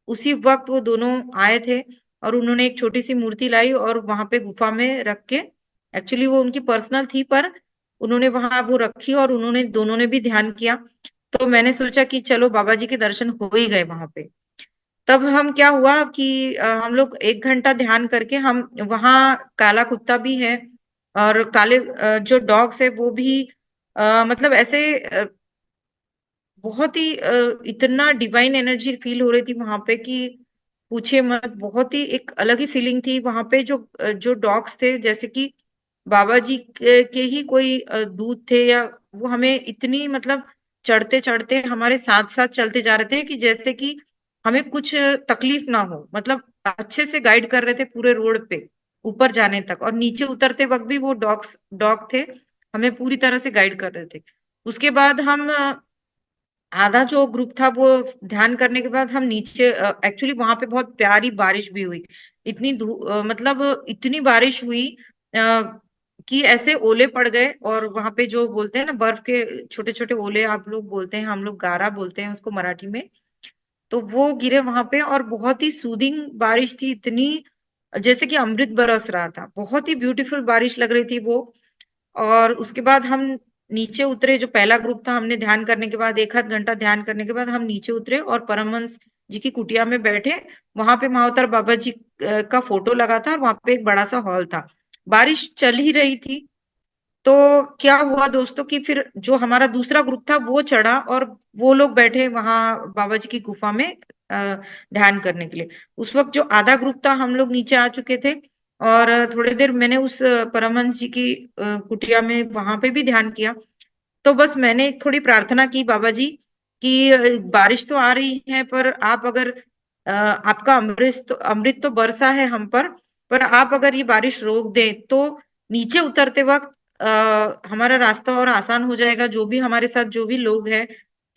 उसी वक्त वो दोनों आए थे और उन्होंने एक छोटी सी मूर्ति लाई और वहां पे गुफा में रख के, एक्चुअली वो उनकी पर्सनल थी, पर उन्होंने वहां वो रखी और उन्होंने दोनों ने भी ध्यान किया। तो मैंने सोचा कि चलो बाबा जी के दर्शन हो ही गए वहां पे। तब हम क्या हुआ कि हम लोग 1 घंटा ध्यान करके, हम वहां काला कुत्ता भी है और काले जो डॉग्स है वो भी मतलब ऐसे बहुत ही इतना डिवाइन एनर्जी फील हो रही थी वहां पे कि पूछे मत। बहुत ही एक अलग ही फीलिंग थी वहां पे। जो डॉग्स थे जैसे कि बाबा जी के ही कोई दूत थे, या वो हमें इतनी मतलब चढ़ते चढ़ते हमारे साथ साथ चलते जा रहे थे कि जैसे कि हमें कुछ तकलीफ ना हो। मतलब अच्छे से गाइड कर रहे थे पूरे रोड पे ऊपर जाने तक, और नीचे उतरते वक्त भी वो डॉग थे, हमें पूरी तरह से गाइड कर रहे थे। उसके बाद हम आधा जो ग्रुप था वो ध्यान करने के बाद हम नीचे, एक्चुअली वहां पे बहुत प्यारी बारिश भी हुई। मतलब इतनी बारिश हुई कि ऐसे ओले पड़ गए, और वहां पे जो बोलते हैं ना बर्फ के छोटे छोटे ओले, आप लोग बोलते हैं, हम लोग गारा बोलते हैं उसको मराठी में। तो वो गिरे वहां पे और बहुत ही सूदिंग बारिश थी, इतनी जैसे कि अमृत बरस रहा था। बहुत ही ब्यूटीफुल बारिश लग रही थी वो। और उसके बाद हम नीचे उतरे। जो पहला ग्रुप था, हमने ध्यान करने के बाद 1 आध घंटा ध्यान करने के बाद हम नीचे उतरे और परमहंस जी की कुटिया में बैठे, वहां पे महाअवतार बाबा जी का फोटो लगा था और वहां पे एक बड़ा सा हॉल था। बारिश चल ही रही थी, तो क्या हुआ दोस्तों कि फिर जो हमारा दूसरा ग्रुप था वो चढ़ा और वो लोग बैठे वहां बाबा जी की गुफा में ध्यान करने के लिए। उस वक्त जो आधा ग्रुप था हम लोग नीचे आ चुके थे और थोड़ी देर मैंने उस परमहंस जी की कुटिया में वहां पे भी ध्यान किया। तो बस मैंने थोड़ी प्रार्थना की बाबा जी कि बारिश तो आ रही है, पर आप अगर आपका अमृत तो बरसा है हम पर आप अगर ये बारिश रोक दें तो नीचे उतरते वक्त हमारा रास्ता और आसान हो जाएगा, जो भी हमारे साथ जो भी लोग हैं।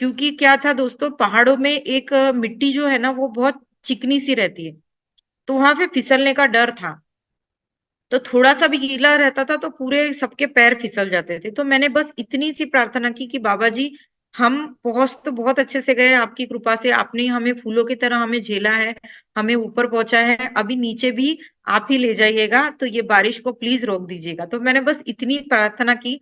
क्योंकि क्या था दोस्तों, पहाड़ों में एक मिट्टी जो है ना वो बहुत चिकनी सी रहती है, तो वहां पे फिसलने का डर था। तो थोड़ा सा भी गीला रहता था तो पूरे सबके पैर फिसल जाते थे। तो मैंने बस इतनी सी प्रार्थना की कि बाबा जी, हम पहुंच तो बहुत अच्छे से गए, आपकी कृपा से आपने हमें फूलों की तरह हमें झेला है, हमें ऊपर पहुंचा है, अभी नीचे भी आप ही ले जाइएगा, तो ये बारिश को प्लीज रोक दीजिएगा। तो मैंने बस इतनी प्रार्थना की।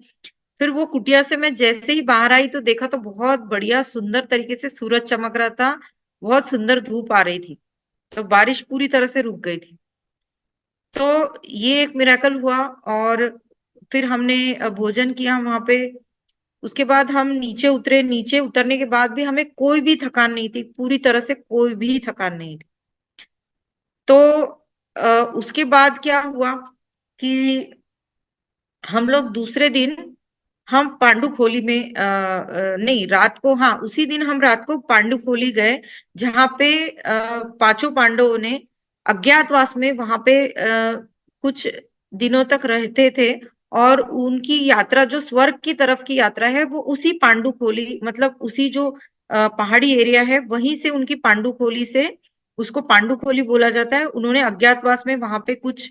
फिर वो कुटिया से मैं जैसे ही बाहर आई तो देखा तो बहुत बढ़िया सुंदर तरीके से सूरज चमक रहा था, बहुत सुंदर धूप आ रही थी, तो बारिश पूरी तरह से रुक गई थी। तो ये एक मिरेकल हुआ। और फिर हमने भोजन किया वहां पे। उसके बाद हम नीचे उतरे, नीचे उतरने के बाद भी हमें कोई भी थकान नहीं थी, पूरी तरह से कोई भी थकान नहीं थी। तो उसके बाद क्या हुआ कि हम लोग दूसरे दिन हम पांडुखोली में नहीं, रात को, हाँ उसी दिन हम रात को पांडुखोली गए, जहाँ पे पांचों पांडवों ने अज्ञातवास में वहां पे कुछ दिनों तक रहते थे। और उनकी यात्रा जो स्वर्ग की तरफ की यात्रा है वो उसी पांडुखोली, मतलब उसी जो पहाड़ी एरिया है वहीं से उनकी पांडुखोली से, उसको पांडुखोली बोला जाता है। उन्होंने अज्ञातवास में वहां पे कुछ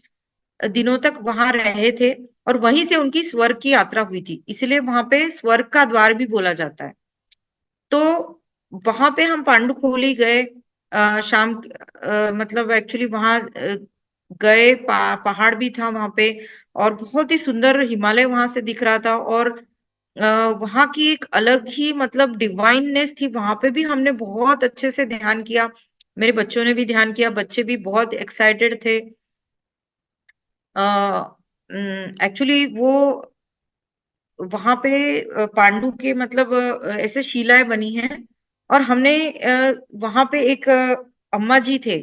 दिनों तक वहां रहे थे और वहीं से उनकी स्वर्ग की यात्रा हुई थी, इसलिए वहां पे स्वर्ग का द्वार भी बोला जाता है। तो वहां पे हम पांडुखोली गए शाम, मतलब एक्चुअली वहां गए, पहाड़ भी था वहां पे और बहुत ही सुंदर हिमालय वहां से दिख रहा था। और वहां की एक अलग ही मतलब डिवाइननेस थी, वहां पे भी हमने बहुत अच्छे से ध्यान किया, मेरे बच्चों ने भी ध्यान किया, बच्चे भी बहुत एक्साइटेड थे। एक्चुअली वो वहां पे पांडु के मतलब ऐसे शिलाएं बनी हैं। और हमने वहां पे एक अम्मा जी थे,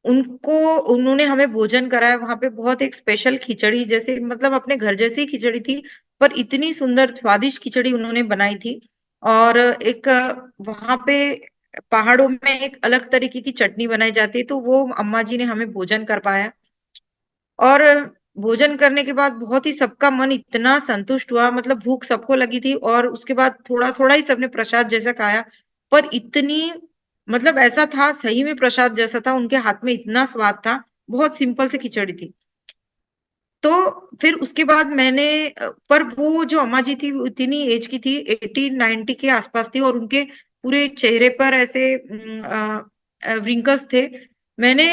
उनको उन्होंने हमें भोजन कराया वहां पे, बहुत एक स्पेशल खिचड़ी जैसे, मतलब अपने घर जैसी ही खिचड़ी थी, पर इतनी सुंदर स्वादिष्ट खिचड़ी उन्होंने बनाई थी। और एक वहां पे पहाड़ों में एक अलग तरीके की चटनी बनाई जाती है, तो वो अम्मा जी ने हमें भोजन कर पाया। और भोजन करने के बाद बहुत ही सबका मन इतना संतुष्ट हुआ, मतलब भूख सबको लगी थी और उसके बाद थोड़ा थोड़ा ही सबने प्रसाद जैसा खाया, पर इतनी मतलब ऐसा था सही में प्रसाद जैसा था, उनके हाथ में इतना स्वाद था, बहुत सिंपल सी खिचड़ी थी। तो फिर उसके बाद मैंने पर वो जो अम्मा जी थी वो इतनी एज की थी, 80-90 के आसपास थी, और उनके पूरे चेहरे पर ऐसे रिंकल्स थे। मैंने,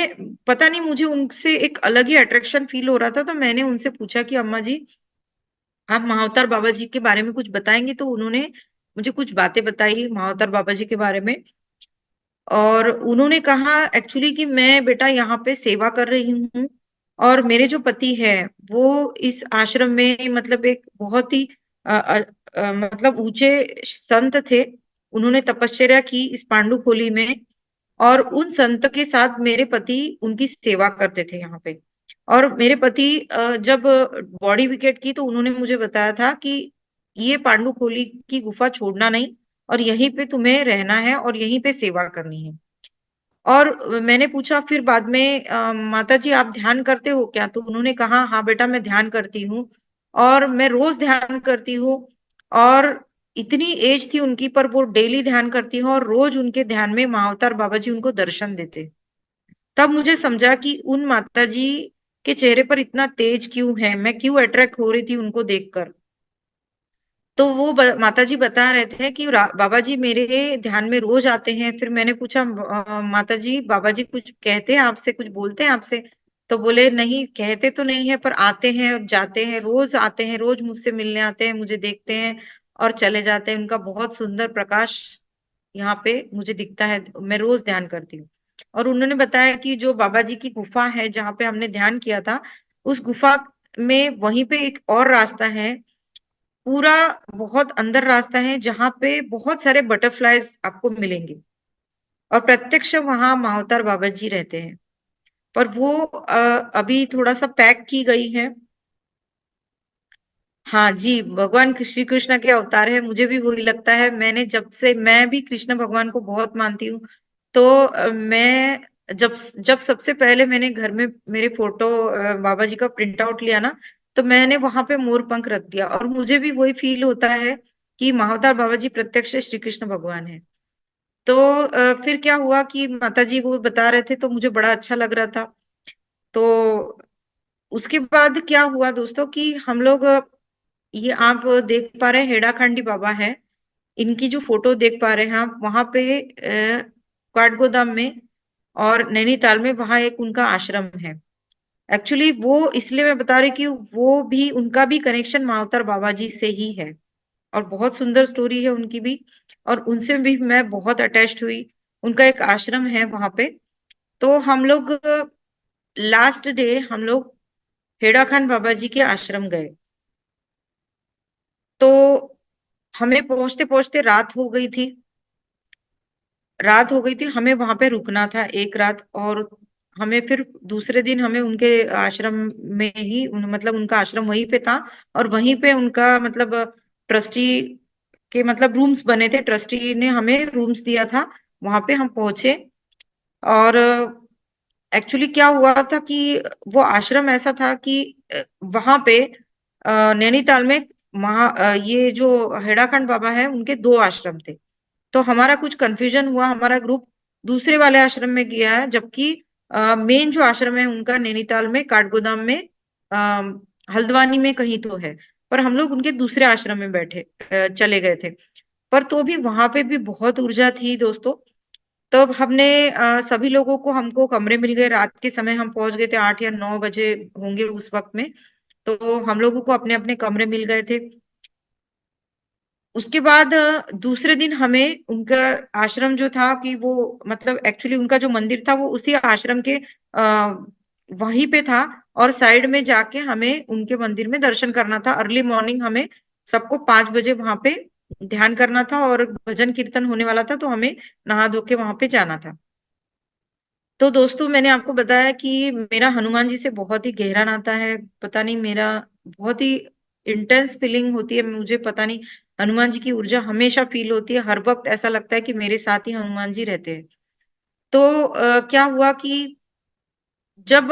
पता नहीं मुझे उनसे एक अलग ही अट्रैक्शन फील हो रहा था, तो मैंने उनसे पूछा कि अम्मा जी, आप महाअवतार बाबा जी के बारे में कुछ बताएंगे? तो उन्होंने मुझे कुछ बातें बताई महाअवतार बाबा जी के बारे में। और उन्होंने कहा एक्चुअली कि मैं बेटा यहाँ पे सेवा कर रही हूँ, और मेरे जो पति है वो इस आश्रम में मतलब एक बहुत ही मतलब ऊंचे संत थे, उन्होंने तपश्चर्या की इस पांडुखोली में। और उन संत के साथ मेरे पति उनकी सेवा करते थे यहाँ पे। और मेरे पति जब बॉडी विकेट की तो उन्होंने मुझे बताया था कि ये पांडुखोली की गुफा छोड़ना नहीं, और यहीं पे तुम्हें रहना है और यहीं पे सेवा करनी है। और मैंने पूछा फिर बाद में, माता जी आप ध्यान करते हो क्या? तो उन्होंने कहा हाँ बेटा मैं ध्यान करती हूँ, और मैं रोज ध्यान करती हूँ। और इतनी एज थी उनकी पर वो डेली ध्यान करती हूँ, और रोज उनके ध्यान में महाअवतार बाबा जी उनको दर्शन देते। तब मुझे समझा कि उन माता जी के चेहरे पर इतना तेज क्यों है, मैं क्यों अट्रैक्ट हो रही थी उनको देखकर। तो वो माता जी बता रहे थे कि बाबा जी मेरे ध्यान में रोज आते हैं। फिर मैंने पूछा माता जी बाबा जी कुछ कहते हैं आपसे, कुछ बोलते हैं आपसे? तो बोले नहीं, कहते तो नहीं है पर आते हैं और जाते हैं, रोज आते हैं, रोज मुझसे मिलने आते हैं, मुझे देखते हैं और चले जाते हैं, उनका बहुत सुंदर प्रकाश यहाँ पे मुझे दिखता है, मैं रोज ध्यान करती हूँ। और उन्होंने बताया कि जो बाबा जी की गुफा है जहाँ पे हमने ध्यान किया था, उस गुफा में वहीं पे एक और रास्ता है, पूरा बहुत अंदर रास्ता है, जहाँ पे बहुत सारे बटरफ्लाईज आपको मिलेंगे। और प्रत्यक्ष वहां महाअवतार बाबा जी रहते हैं, पर वो अभी थोड़ा सा पैक की गई है। हाँ जी, भगवान श्री कृष्ण के अवतार है, मुझे भी वही लगता है। मैं भी कृष्ण भगवान को बहुत मानती हूँ। तो मैं जब जब सबसे पहले मैंने घर में मेरे फोटो बाबा जी का प्रिंट आउट लिया ना, तो मैंने वहां पे मोर पंख रख दिया, और मुझे भी वही फील होता है कि महाअवतार बाबा जी प्रत्यक्ष श्री कृष्ण भगवान है। तो फिर क्या हुआ कि माता जी वो बता रहे थे, तो मुझे बड़ा अच्छा लग रहा था। तो उसके बाद क्या हुआ दोस्तों कि हम लोग ये आप देख पा रहे हैं, हेड़ाखंडी बाबा है, इनकी जो फोटो देख पा रहे हैं आप वहां पे काठगोदाम में और नैनीताल में वहां एक उनका आश्रम है। एक्चुअली वो इसलिए मैं बता रही कि वो भी, उनका भी कनेक्शन मावतर बाबा जी से ही है, और बहुत सुंदर स्टोरी है उनकी भी, और उनसे भी मैं बहुत अटैच्ड हुई। उनका एक आश्रम है वहां पे। तो हम लोग लास्ट डे हम लोग हेड़ा खान बाबा जी के आश्रम गए। तो हमें पहुंचते पहुंचते रात हो गई थी, हमें वहां पे रुकना था एक रात। और हमें फिर दूसरे दिन हमें उनके आश्रम में ही मतलब उनका आश्रम वहीं पे था, और वहीं पे उनका मतलब ट्रस्टी के मतलब रूम्स बने थे, ट्रस्टी ने हमें रूम्स दिया था। वहां पे हम पहुंचे, और एक्चुअली क्या हुआ था कि वो आश्रम ऐसा था कि वहां पे नैनीताल में ये जो हेड़ाखंड बाबा है उनके दो आश्रम थे। तो हमारा कुछ कंफ्यूजन हुआ, हमारा ग्रुप दूसरे वाले आश्रम में गया है, जबकि मेन जो आश्रम है उनका नैनीताल में काठगोदाम में अ, हल्द्वानी में कहीं तो है। पर हम लोग उनके दूसरे आश्रम में चले गए थे। पर तो भी वहां पे भी बहुत ऊर्जा थी दोस्तों। तब हमने सभी लोगों को, हमको कमरे मिल गए, रात के समय हम पहुंच गए थे, 8 या 9 बजे होंगे उस वक्त में। तो हम लोगों को अपने अपने कमरे मिल गए थे। उसके बाद दूसरे दिन हमें उनका आश्रम जो था कि वो मतलब एक्चुअली उनका जो मंदिर था वो उसी आश्रम के वहीं पे था, और साइड में जाके हमें उनके मंदिर में दर्शन करना था। अर्ली मॉर्निंग हमें सबको 5 बजे वहां पे ध्यान करना था, और भजन कीर्तन होने वाला था, तो हमें नहा धो के वहां पे जाना था। तो दोस्तों, मैंने आपको बताया कि मेरा हनुमान जी से बहुत ही गहरा नाता है। पता नहीं, मेरा बहुत ही इंटेंस फीलिंग होती है, मुझे पता नहीं, हनुमान जी की ऊर्जा हमेशा फील होती है, हर वक्त ऐसा लगता है कि मेरे साथ ही हनुमान जी रहते हैं। तो क्या हुआ कि जब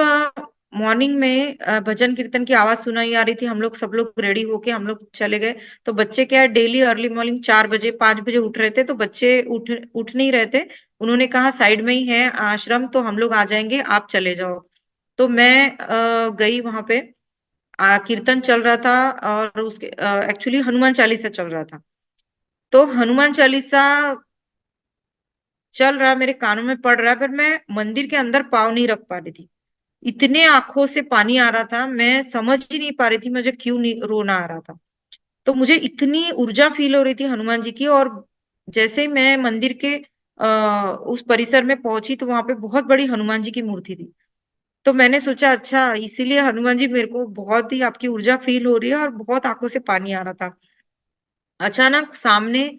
मॉर्निंग में भजन कीर्तन की आवाज सुनाई आ रही थी, हम लोग सब लोग रेडी होके हम लोग चले गए। तो बच्चे क्या है, डेली अर्ली मॉर्निंग 4 बजे 5 बजे उठ रहे थे, तो बच्चे उठ नहीं रहे थे। उन्होंने कहा साइड में ही है आश्रम, तो हम लोग आ जाएंगे, आप चले जाओ। तो मैं गई वहां पे। कीर्तन चल रहा था, और उसके एक्चुअली हनुमान चालीसा चल रहा था। तो हनुमान चालीसा चल रहा, मेरे कानों में पड़ रहा है, पर मैं मंदिर के अंदर पाँव नहीं रख पा रही थी। इतने आंखों से पानी आ रहा था, मैं समझ ही नहीं पा रही थी मुझे क्यों नहीं रोना आ रहा था। तो मुझे इतनी ऊर्जा फील हो रही थी हनुमान जी की। और जैसे ही मैं मंदिर के उस परिसर में पहुंची, तो वहां पे बहुत बड़ी हनुमान जी की मूर्ति थी। तो मैंने सोचा, अच्छा इसीलिए हनुमान जी मेरे को बहुत ही आपकी ऊर्जा फील हो रही है, और बहुत आंखों से पानी आ रहा था। अचानक सामने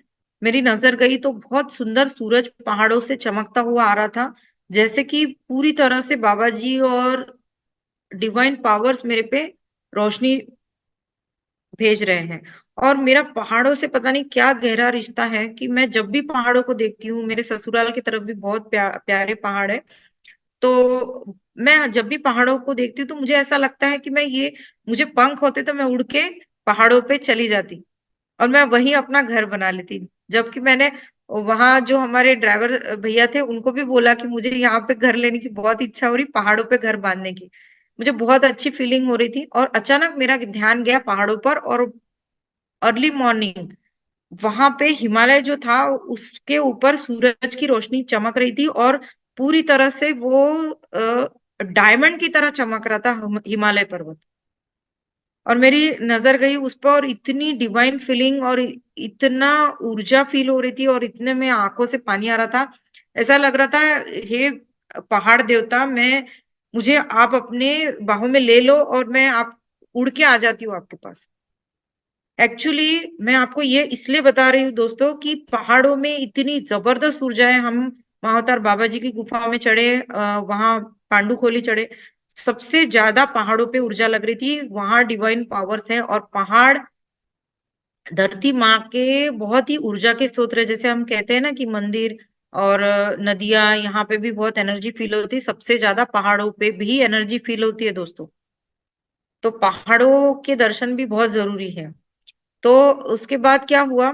मेरी नजर गई, तो बहुत सुंदर सूरज पहाड़ों से चमकता हुआ आ रहा था, जैसे कि पूरी तरह से बाबा जी और डिवाइन पावर्स मेरे पे रोशनी भेज रहे हैं। और मेरा पहाड़ों से पता नहीं क्या गहरा रिश्ता है कि मैं जब भी पहाड़ों को देखती हूँ, मेरे ससुराल की तरफ भी बहुत प्यारे पहाड़ है। तो मैं जब भी पहाड़ों को देखती हूँ, तो मुझे ऐसा लगता है कि मुझे पंख होते तो मैं उड़ के पहाड़ों पे चली जाती, और मैं वही अपना घर बना लेती। जबकि मैंने वहां जो हमारे ड्राइवर भैया थे उनको भी बोला कि मुझे यहाँ पे घर लेने की बहुत इच्छा हो रही, पहाड़ों पे घर बांधने की। मुझे बहुत अच्छी फीलिंग हो रही थी, और अचानक मेरा ध्यान गया पहाड़ों पर। और अर्ली मॉर्निंग वहां पे हिमालय जो था उसके ऊपर सूरज की रोशनी चमक रही थी, और पूरी तरह से वो डायमंड की तरह चमक रहा था हिमालय पर्वत। और मेरी नजर गई उस पर और इतनी डिवाइन फीलिंग और इतना ऊर्जा फील हो रही थी और इतने में आंखों से पानी आ रहा था। ऐसा लग रहा था, हे पहाड़ देवता, मुझे आप अपने बाहों में ले लो और मैं आप उड़ के आ जाती हूँ आपके पास। एक्चुअली मैं आपको ये इसलिए बता रही हूँ दोस्तों कि पहाड़ों में इतनी जबरदस्त ऊर्जा है। हम महाअवतार बाबा जी की गुफाओं में चढ़े, वहां पांडुखोली चढ़े, सबसे ज्यादा पहाड़ों पे ऊर्जा लग रही थी। वहां डिवाइन पावर्स है और पहाड़ धरती माँ के बहुत ही ऊर्जा के स्रोत है। जैसे हम कहते हैं ना कि मंदिर और नदियां, यहाँ पे भी बहुत एनर्जी फील होती है, सबसे ज्यादा पहाड़ों पे भी एनर्जी फील होती है दोस्तों। तो पहाड़ों के दर्शन भी बहुत जरूरी है। तो उसके बाद क्या हुआ,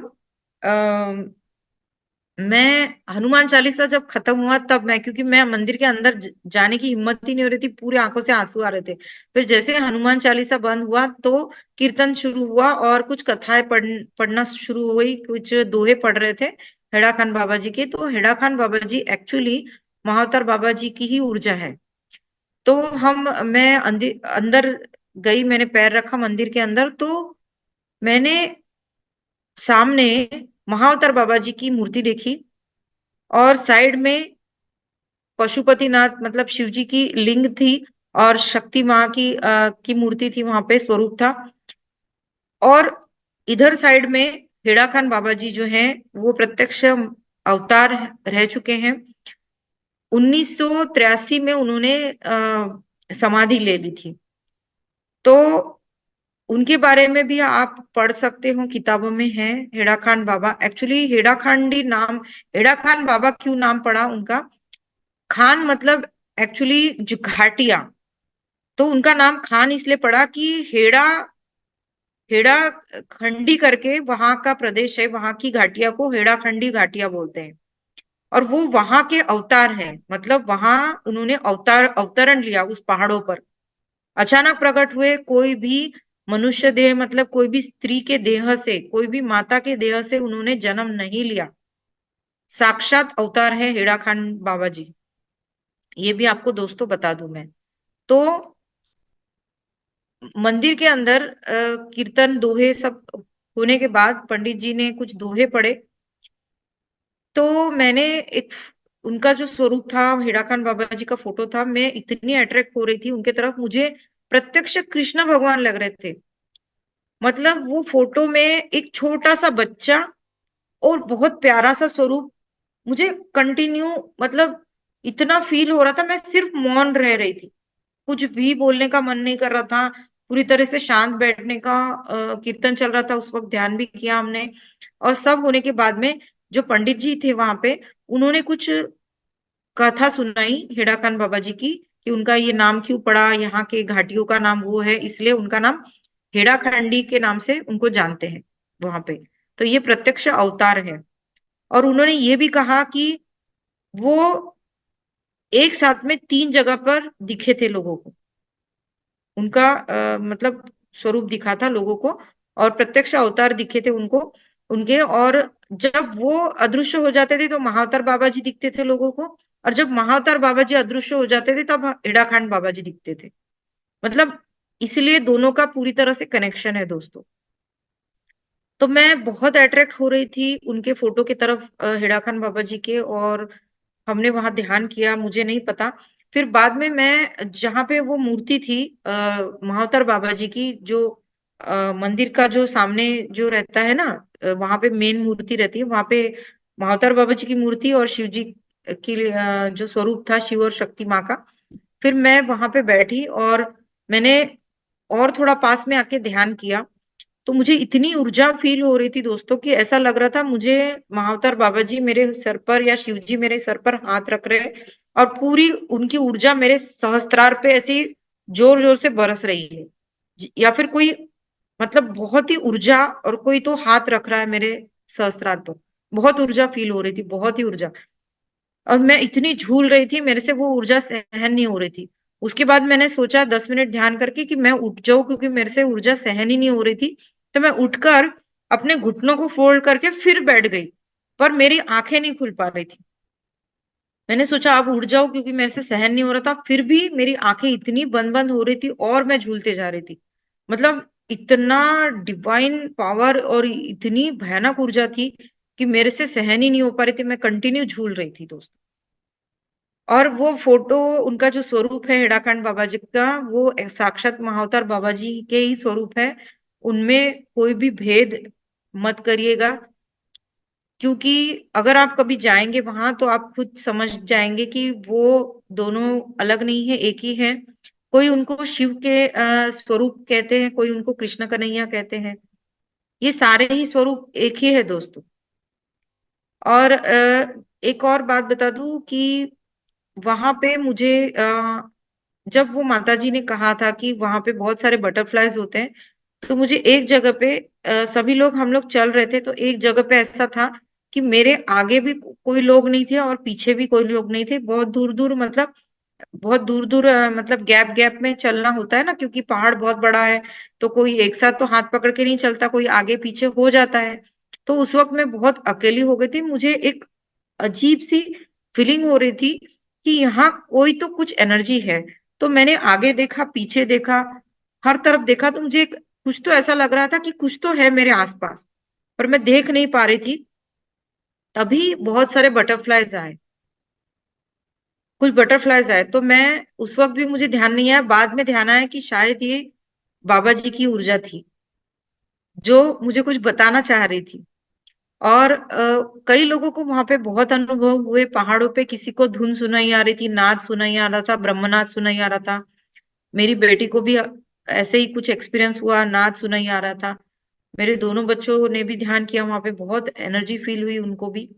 मैं हनुमान चालीसा जब खत्म हुआ तब क्योंकि मैं मंदिर के अंदर जाने की हिम्मत ही नहीं हो रही थी, पूरी आंखों से आंसू आ रहे थे। फिर जैसे हनुमान चालीसा बंद हुआ तो कीर्तन शुरू हुआ और कुछ कथाएं पढ़ना शुरू हुई, कुछ दोहे पढ़ रहे थे हेड़ा खान बाबा जी के। तो हेड़ा खान बाबा जी एक्चुअली महाअवतार बाबा जी की ही ऊर्जा है। तो मैं अंदर गई, मैंने पैर रखा मंदिर के अंदर, तो मैंने सामने महाअवतार बाबा जी की मूर्ति देखी और साइड में पशुपतिनाथ मतलब शिव जी की लिंग थी और शक्ति माँ की मूर्ति थी, वहां पे स्वरूप था। और इधर साइड में हेड़ा खान बाबा जी जो हैं वो प्रत्यक्ष अवतार रह चुके हैं। 1983 में उन्होंने समाधि ले ली थी। तो उनके बारे में भी आप पढ़ सकते हो, किताबों में है हेड़ा खान बाबा। एक्चुअली हेड़ा खांडी नाम, हेड़ा खान बाबा क्यों नाम पड़ा उनका, खान मतलब एक्चुअली जो घाटिया, तो उनका नाम खान इसलिए पड़ा कि हेड़ा हेड़ा खंडी करके वहां का प्रदेश है, वहां की घाटिया को हेड़ा खंडी घाटिया बोलते हैं। और वो वहां के अवतार है, मतलब वहां उन्होंने अवतरण लिया उस पहाड़ों पर। अचानक प्रकट हुए, कोई भी मनुष्य देह मतलब कोई भी स्त्री के देह से, कोई भी माता के देह से उन्होंने जन्म नहीं लिया, साक्षात अवतार है हेड़ा खान बाबा जी। ये भी आपको दोस्तों बता दूं मैं। तो मंदिर के अंदर कीर्तन दोहे सब होने के बाद पंडित जी ने कुछ दोहे पढ़े। तो मैंने एक उनका जो स्वरूप था, हेड़ा खान बाबा जी का फोटो था, मैं इतनी अट्रैक्ट हो रही थी उनके तरफ, मुझे प्रत्यक्ष कृष्ण भगवान लग रहे थे। मतलब वो फोटो में एक छोटा सा बच्चा और बहुत प्यारा सा स्वरूप, मुझे कंटिन्यू मतलब इतना फील हो रहा था, मैं सिर्फ मौन रह रही थी, कुछ भी बोलने का मन नहीं कर रहा था, पूरी तरह से शांत बैठने का। कीर्तन चल रहा था उस वक्त, ध्यान भी किया हमने। और सब होने के बाद में जो पंडित जी थे वहां पे, उन्होंने कुछ कथा सुनाई हेड़ा खान बाबा जी की, कि उनका ये नाम क्यों पड़ा, यहाँ के घाटियों का नाम वो है, इसलिए उनका नाम हेड़ा खंडी के नाम से उनको जानते हैं वहां पे। तो ये प्रत्यक्ष अवतार है। और उन्होंने ये भी कहा कि वो एक साथ में 3 जगह पर दिखे थे लोगों को, उनका मतलब स्वरूप दिखा था लोगों को, और प्रत्यक्ष अवतार दिखे थे उनको उनके। और जब वो अदृश्य हो जाते थे तो महाअवतार बाबा जी दिखते थे लोगों को, और जब महाअवतार बाबा जी अदृश्य हो जाते थे तब हेड़ा खान बाबा जी दिखते थे। मतलब इसलिए दोनों का पूरी तरह से कनेक्शन है दोस्तों। तो मैं बहुत अट्रैक्ट हो रही थी उनके फोटो की तरफ, हेड़ा खान बाबा जी के, और हमने वहां ध्यान किया। मुझे नहीं पता, फिर बाद में मैं जहाँ पे वो मूर्ति थी महाअवतार बाबा जी की, जो मंदिर का जो सामने जो रहता है ना, वहां पे मेन मूर्ति रहती है, वहां पे महाअवतार बाबा जी की मूर्ति और शिव जी की जो स्वरूप था, शिव और शक्ति माँ का। फिर मैं वहां पे बैठी और मैंने और थोड़ा पास में आके ध्यान किया, तो मुझे इतनी ऊर्जा फील हो रही थी दोस्तों कि ऐसा लग रहा था मुझे महाअवतार बाबा जी मेरे सर पर या शिव जी मेरे सर पर हाथ रख रहे हैं और पूरी उनकी ऊर्जा मेरे सहस्त्रार पे ऐसी जोर जोर से बरस रही है। या फिर कोई मतलब बहुत ही ऊर्जा, और कोई तो हाथ रख रहा है मेरे सहस्त्रार पर। बहुत ऊर्जा फील हो रही थी, बहुत ही ऊर्जा। और मैं इतनी झूल रही थी, मेरे से वो ऊर्जा सहन नहीं हो रही थी। उसके बाद मैंने सोचा 10 मिनट ध्यान करके कि मैं उठ जाऊं, क्योंकि मेरे से ऊर्जा सहन ही नहीं हो रही थी। तो मैं उठकर अपने घुटनों को फोल्ड करके फिर बैठ गई, पर मेरी आंखें नहीं खुल पा रही थी। मैंने सोचा अब उठ जाओ, क्योंकि मेरे से सहन नहीं हो रहा था, फिर भी मेरी आंखें इतनी बंद बंद हो रही थी और मैं झूलते जा रही थी। मतलब इतना डिवाइन पावर और इतनी भयानक ऊर्जा थी कि मेरे से सहन ही नहीं हो पा रही थी, मैं कंटिन्यू झूल रही थी दोस्तों। और वो फोटो, उनका जो स्वरूप है हेड़ाकांड बाबा जी का, वो साक्षात महाअवतार बाबा जी के ही स्वरूप है। उनमें कोई भी भेद मत करिएगा, क्योंकि अगर आप कभी जाएंगे वहां तो आप खुद समझ जाएंगे कि वो दोनों अलग नहीं है, एक ही है। कोई उनको शिव के स्वरूप कहते हैं, कोई उनको कृष्ण कन्हैया कहते हैं। ये सारे ही स्वरूप एक ही है दोस्तों। और एक और बात बता दूं कि वहां पे मुझे जब वो माता जी ने कहा था कि वहां पे बहुत सारे बटरफ्लाईज होते हैं, तो मुझे एक जगह पे सभी लोग, हम लोग चल रहे थे तो एक जगह पे ऐसा था कि मेरे आगे भी कोई लोग नहीं थे और पीछे भी कोई लोग नहीं थे। बहुत दूर दूर, मतलब बहुत दूर दूर, मतलब गैप गैप में चलना होता है ना, क्योंकि पहाड़ बहुत बड़ा है। तो कोई एक साथ तो हाथ पकड़ के नहीं चलता, कोई आगे पीछे हो जाता है। तो उस वक्त मैं बहुत अकेली हो गई थी। मुझे एक अजीब सी फीलिंग हो रही थी कि यहाँ कोई तो कुछ एनर्जी है। तो मैंने आगे देखा, पीछे देखा, हर तरफ देखा, तो मुझे कुछ तो ऐसा लग रहा था कि कुछ तो है मेरे आसपास, पर मैं देख नहीं पा रही थी। तभी बहुत सारे बटरफ्लाईज आए, कुछ बटरफ्लाईज आए। तो मैं, उस वक्त भी मुझे ध्यान नहीं आया, बाद में ध्यान आया कि शायद ये बाबा जी की ऊर्जा थी जो मुझे कुछ बताना चाह रही थी। और कई लोगों को वहां पे बहुत अनुभव हुए। पहाड़ों पे किसी को धुन सुनाई आ रही थी, नाद सुनाई आ रहा था, ब्रह्मनाद सुनाई आ रहा था। मेरी बेटी को भी ऐसे ही कुछ एक्सपीरियंस हुआ, नाद सुनाई आ रहा था। मेरे दोनों बच्चों ने भी ध्यान किया, वहां पे बहुत एनर्जी फील हुई उनको भी।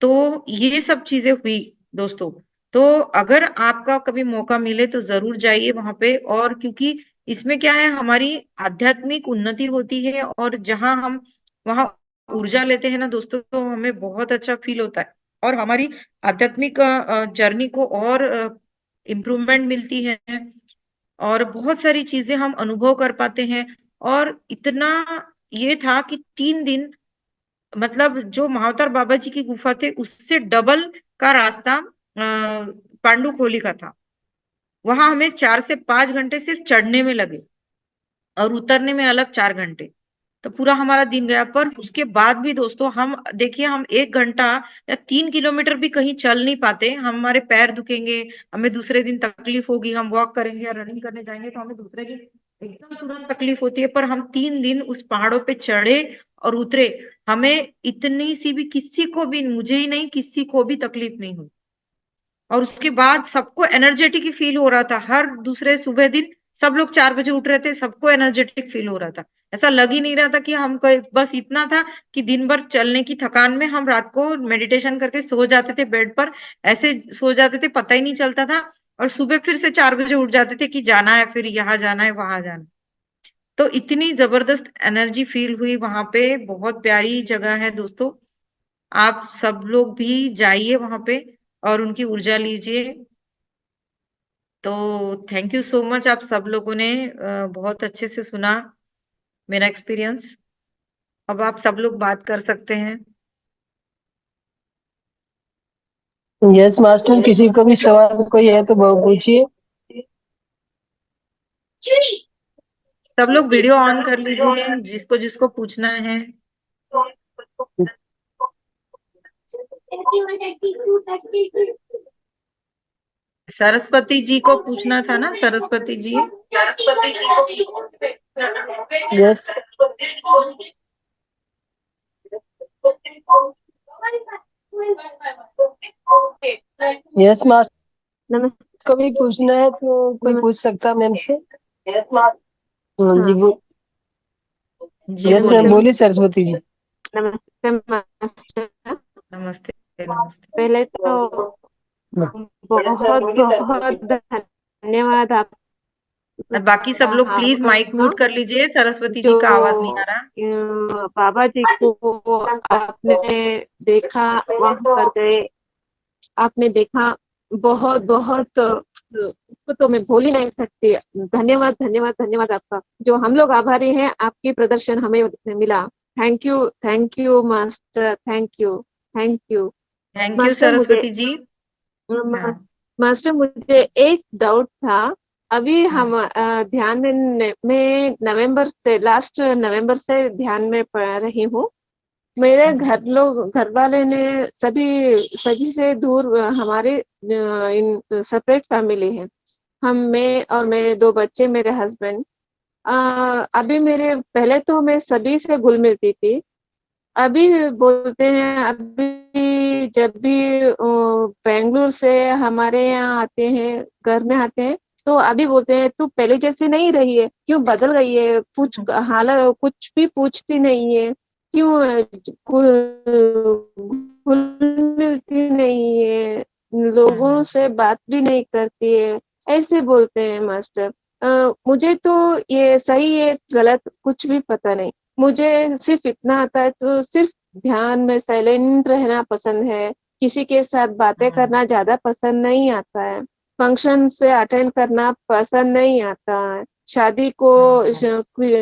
तो ये सब चीजें हुई दोस्तों। तो अगर आपका कभी मौका मिले तो जरूर जाइए वहां पे। और क्योंकि इसमें क्या है, हमारी आध्यात्मिक उन्नति होती है, और जहां हम वहां ऊर्जा लेते हैं ना दोस्तों, तो हमें बहुत अच्छा फील होता है और हमारी आध्यात्मिक जर्नी को और इम्प्रूवमेंट मिलती है, और बहुत सारी चीजें हम अनुभव कर पाते हैं। और इतना ये था कि 3 दिन, मतलब जो महाअवतार बाबा जी की गुफा थे उससे डबल का रास्ता पांडुखोली का था। वहां हमें 4 से 5 घंटे सिर्फ चढ़ने में लगे और उतरने में अलग 4 घंटे। तो पूरा हमारा दिन गया। पर उसके बाद भी दोस्तों, हम देखिए, हम 1 घंटा या 3 किलोमीटर भी कहीं चल नहीं पाते, हमारे पैर दुखेंगे, हमें दूसरे दिन तकलीफ होगी। हम वॉक करेंगे या रनिंग करने जाएंगे तो हमें दूसरे दिन एकदम तुरंत तकलीफ होती है। पर हम 3 दिन उस पहाड़ों पे चढ़े और उतरे, हमें इतनी सी भी, किसी को भी, मुझे ही नहीं, किसी को भी तकलीफ नहीं हुई। और उसके बाद सबको एनर्जेटिक ही फील हो रहा था। हर दूसरे सुबह दिन सब लोग 4 बजे उठ रहे थे, सबको एनर्जेटिक फील हो रहा था। ऐसा लग ही नहीं रहा था कि हम कोई, बस इतना था कि दिन भर चलने की थकान में हम रात को मेडिटेशन करके सो जाते थे बेड पर। ऐसे सो जाते थे, पता ही नहीं चलता था। और सुबह फिर से 4 बजे उठ जाते थे कि जाना है, फिर यहाँ जाना है, वहां जाना है। तो इतनी जबरदस्त एनर्जी फील हुई वहां पे। बहुत प्यारी जगह है दोस्तों, आप सब लोग भी जाइए वहां पे और उनकी ऊर्जा लीजिए। तो थैंक यू सो मच, आप सब लोगों ने बहुत अच्छे से सुना मेरा एक्सपीरियंस। अब आप सब लोग बात कर सकते हैं। यस मास्टर, किसी को भी सवाल कोई है तो वो पूछिए। सब लोग वीडियो ऑन कर लीजिए, जिसको जिसको पूछना है। सरस्वती जी को पूछना था ना, Saraswati ji. Yes yes master, नमस्ते। को भी पूछना है तो कोई पूछ सकता मैम से। यस मास्टर, जी हाँ, जी यस मैम, बोलिए। बोलिए सरस्वती जी। नमस्ते मास्टर। नमस्ते नमस्ते। पहले तो बहुत बहुत धन्यवाद आप अब बाकी सब लोग प्लीज आपका, माइक म्यूट कर लीजिए, सरस्वती जी जो का आवाज नहीं आ रहा। बाबा जी को आपने देखा, वहां पर गए, आपने देखा, बहुत बहुत उसको तो मैं भूल ही नहीं सकती। धन्यवाद धन्यवाद धन्यवाद आपका, जो हम लोग आभारी हैं, आपकी प्रदर्शन हमें मिला। Thank you master, thank you, thank you. Thank you master मुझे सरस्वती जी। हाँ मास्टर मुझे एक डाउट था। अभी हम ध्यान में नवंबर से लास्ट नवंबर से ध्यान में पढ़ रही हूँ। मेरे घर वाले ने सभी सभी से दूर हमारे इन सेपरेट फैमिली है। मैं और मेरे 2 बच्चे, मेरे हस्बैंड। अभी मेरे पहले तो मैं सभी से घुल मिलती थी। अभी बोलते हैं, अभी जब भी बेंगलुरु से हमारे यहाँ आते हैं, घर में आते हैं, तो अभी बोलते हैं तू पहले जैसी नहीं रही है, क्यों बदल गई है, कुछ हालत कुछ भी पूछती नहीं है, क्यों घुल मिलती नहीं है, लोगों से बात भी नहीं करती है, ऐसे बोलते हैं मास्टर। मुझे तो ये सही है गलत कुछ भी पता नहीं। मुझे सिर्फ इतना आता है, तो सिर्फ ध्यान में साइलेंट रहना पसंद है। किसी के साथ बातें करना ज्यादा पसंद नहीं आता है। फंक्शन से अटेंड करना पसंद नहीं आता है। शादी को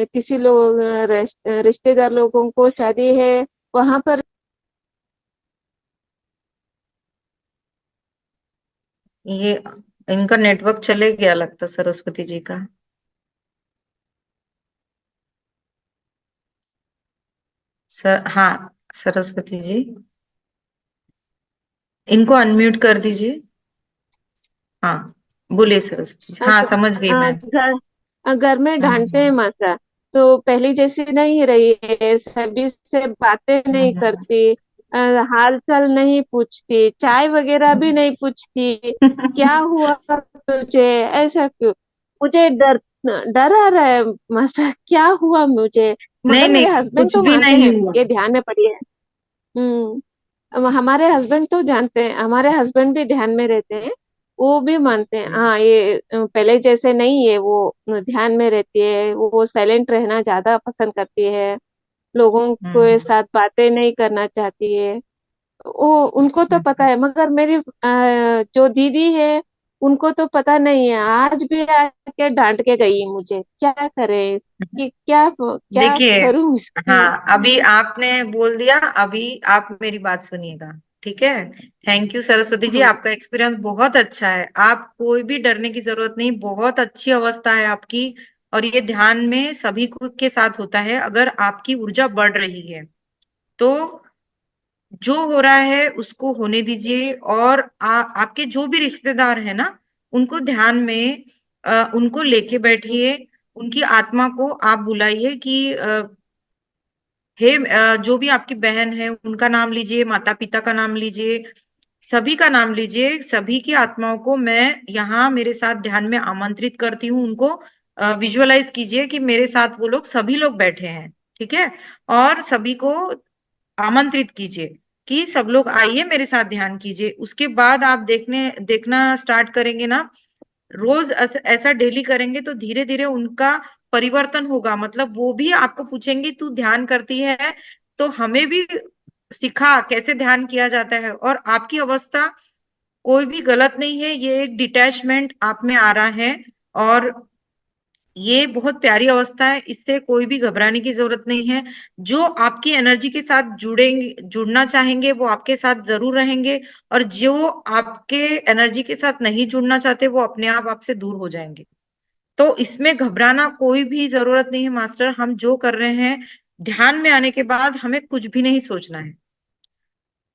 किसी लोग रिश्तेदार लोगों को शादी है, वहां पर ये इनका नेटवर्क चले गया लगता सरस्वती जी का। सर, हाँ, सरस्वती जी, इनको अनम्यूट कर दीजिए। हाँ, बोलिए सरस्वती जी। हाँ, समझ गई मैं। घर में डांटते हैं हम्म मात्रा, तो पहली जैसी नहीं रही है। सभी से बातें नहीं हम्म करती, हाल चाल नहीं पूछती, चाय वगैरह भी नहीं पूछती। क्या हुआ तुझे, ऐसा क्यों? मुझे डर डर आ रहा है मास्टर, क्या हुआ मुझे? नहीं मगर नहीं, मेरे हस्बैंड कुछ तो भी मानते नहीं हैं, हुआ। ये ध्यान में पड़ी है। हम्म। अब हमारे हस्बैंड तो जानते हैं, हमारे हस्बैंड भी ध्यान में रहते हैं। वो भी मानते हैं, हाँ ये पहले जैसे नहीं है, वो ध्यान में रहती है, वो साइलेंट रहना ज्यादा पसंद करती है, लोगों के हम्म साथ बातें नहीं करना चाहती है। वो उनको तो पता हम्म। है, मगर मेरी जो दीदी है, उनको तो पता नहीं है। आज भी आके डांट के गई मुझे, क्या करें कि क्या क्या देखिए, करूं इसकी। हाँ, अभी आपने बोल दिया, अभी आप मेरी बात सुनिएगा, ठीक है। थैंक यू सरस्वती जी, हाँ। आपका एक्सपीरियंस बहुत अच्छा है। आप कोई भी डरने की जरूरत नहीं, बहुत अच्छी अवस्था है आपकी। और ये ध्यान में सभी को के साथ होता है। अगर आपकी ऊर्जा बढ़ रही है तो जो हो रहा है उसको होने दीजिए। और आपके जो भी रिश्तेदार है ना, उनको ध्यान में उनको लेके बैठिए। उनकी आत्मा को आप बुलाइए कि हे, जो भी आपकी बहन है उनका नाम लीजिए, माता पिता का नाम लीजिए, सभी का नाम लीजिए। सभी की आत्माओं को मैं यहाँ मेरे साथ ध्यान में आमंत्रित करती हूँ। उनको विजुअलाइज कीजिए कि मेरे साथ वो लोग सभी लोग बैठे हैं, ठीक है। और सभी को आमंत्रित कीजिए कि सब लोग आइए मेरे साथ ध्यान कीजिए। उसके बाद आप देखना स्टार्ट करेंगे ना, रोज ऐसा डेली करेंगे तो धीरे धीरे उनका परिवर्तन होगा। मतलब वो भी आपको पूछेंगे तू ध्यान करती है, तो हमें भी सिखा कैसे ध्यान किया जाता है। और आपकी अवस्था कोई भी गलत नहीं है, ये एक डिटैचमेंट आप में आ रहा है। और ये बहुत प्यारी अवस्था है, इससे कोई भी घबराने की जरूरत नहीं है। जो आपकी एनर्जी के साथ जुड़ेंगे, जुड़ना चाहेंगे, वो आपके साथ जरूर रहेंगे। और जो आपके एनर्जी के साथ नहीं जुड़ना चाहते, वो अपने आप आपसे दूर हो जाएंगे। तो इसमें घबराना कोई भी जरूरत नहीं है मास्टर। हम जो कर रहे हैं, ध्यान में आने के बाद हमें कुछ भी नहीं सोचना है।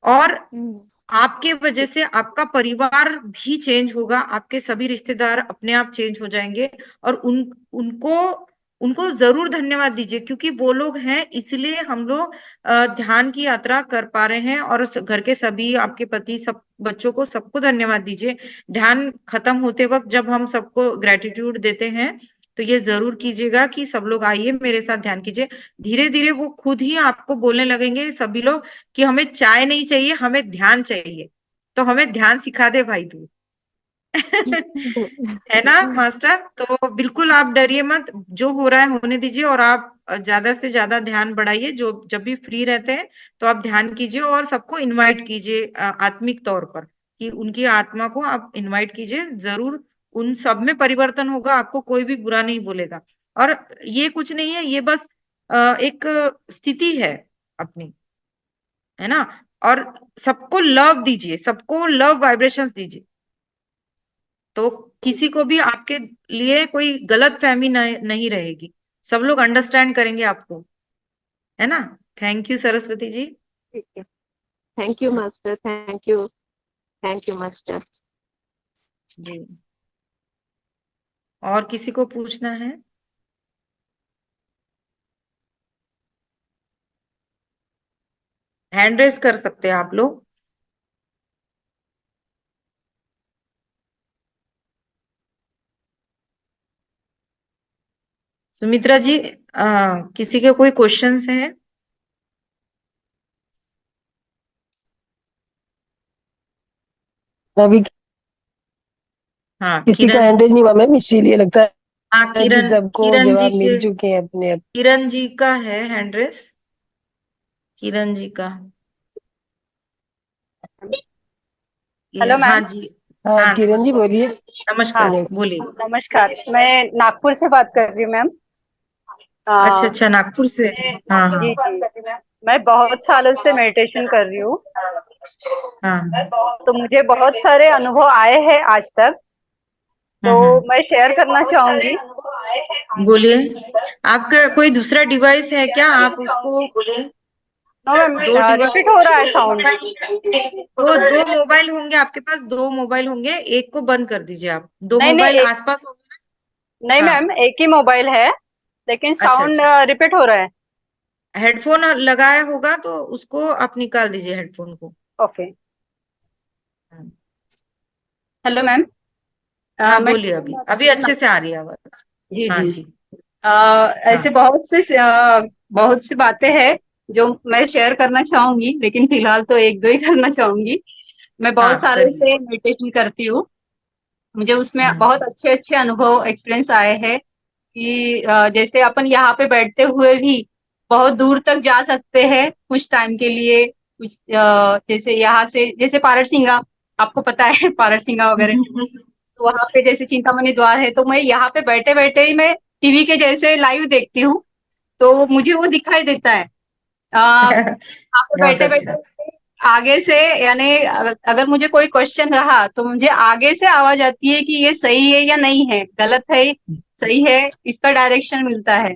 और हम्म। आपके वजह से आपका परिवार भी चेंज होगा, आपके सभी रिश्तेदार अपने आप चेंज हो जाएंगे। और उनको उनको जरूर धन्यवाद दीजिए, क्योंकि वो लोग हैं इसलिए हम लोग ध्यान की यात्रा कर पा रहे हैं। और घर के सभी, आपके पति, सब बच्चों को, सबको धन्यवाद दीजिए। ध्यान खत्म होते वक्त जब हम सबको ग्रेटिट्यूड देते हैं, तो ये जरूर कीजिएगा कि सब लोग आइए मेरे साथ ध्यान कीजिए। धीरे धीरे वो खुद ही आपको बोलने लगेंगे सभी लोग कि हमें चाय नहीं चाहिए, हमें ध्यान चाहिए। तो हमें ध्यान सिखा दे भाई तू। है ना मास्टर? तो बिल्कुल आप डरिए मत, जो हो रहा है होने दीजिए। और आप ज्यादा से ज्यादा ध्यान बढ़ाइए। जो जब भी फ्री रहते हैं तो आप ध्यान कीजिए और सबको इनवाइट कीजिए आत्मिक तौर पर, कि उनकी आत्मा को आप इनवाइट कीजिए जरूर। उन सब में परिवर्तन होगा, आपको कोई भी बुरा नहीं बोलेगा। और ये कुछ नहीं है, ये बस एक स्थिति है अपनी, है ना। और सबको लव दीजिए, सबको लव वाइब्रेशंस दीजिए। तो किसी को भी आपके लिए कोई गलत फहमी नहीं रहेगी, सब लोग अंडरस्टैंड करेंगे आपको, है ना। Thank you Saraswati ji. ठीक है। Thank you master, thank you master. जी, और किसी को पूछना है? हैंड रेस कर सकते हैं आप लोग। सुमित्रा जी, किसी के कोई क्वेश्चंस हैं? अभी हाँ किसी का किरण। हैंडल नहीं हुआ मैम, इसीलिए लगता हाँ है कि किरण, सबको किरण जी जवाब के, मिल चुके हैं अपने अपने। किरण जी का है हैंड रेस, किरण जी का। हेलो हाँ मैम। जी। हाँ हाँ किरण जी नमस्कार। बोलिए। हाँ, नमस्कार, यस। बोलिए। नमस्कार। मैं नागपुर से बात कर रही हूँ मैम। अच्छा आ, अच्छा, नागपुर से। हाँ हाँ। जी जी। मैं बहुत सालों से मेडिटेशन कर रही हूँ, हाँ। तो मुझे बहुत सारे अनुभव आए हैं आज तक, तो हम्म। मैं शेयर करना चाहूंगी। बोलिए। आपका कोई दूसरा डिवाइस है क्या? आप उसको नो मैम, दो रिपीट डिवाइस, हो रहा है दो साउंड। मोबाइल, दो दो मोबाइल होंगे आपके पास, दो मोबाइल होंगे, एक को बंद कर दीजिए आप, दो नहीं नहीं, मोबाइल एक आसपास होंगे नहीं ना। हाँ। मैम, एक ही मोबाइल है, लेकिन अच्छा साउंड अच्छा, रिपीट हो रहा है। हेडफोन लगाया होगा तो उसको आप निकाल दीजिए हेडफोन को। ओके। हाँ। Hello ma'am. हाँ मैं बोलिए, अभी अभी अच्छे से आ रही है आवाज। जी हाँ जी। जी। ऐसे हाँ बहुत सी बातें हैं जो मैं शेयर करना चाहूंगी, लेकिन फिलहाल तो एक दो ही करना चाहूंगी। मैं बहुत हाँ सालों करिए। से मेडिटेशन करती हूँ। मुझे उसमें हम्म। बहुत अच्छे अच्छे अनुभव एक्सपीरियंस आए हैं कि जैसे अपन यहाँ पे बैठते हुए भी बहुत दूर तक जा सकते हैं कुछ टाइम के लिए। कुछ जैसे यहाँ से, जैसे पारड़ आपको पता है पारड़ वगैरह, तो वहां पे जैसे चिंतामणि द्वार है, तो मैं यहाँ पे बैठे बैठे ही मैं टीवी के जैसे लाइव देखती हूँ, तो मुझे वो दिखाई देता है। यहाँ पे बहुत बैठे अच्छा। बैठे आगे से, यानी अगर मुझे कोई क्वेश्चन रहा तो मुझे आगे से आवाज आती है कि ये सही है या नहीं है, गलत है, सही है, इसका डायरेक्शन मिलता है।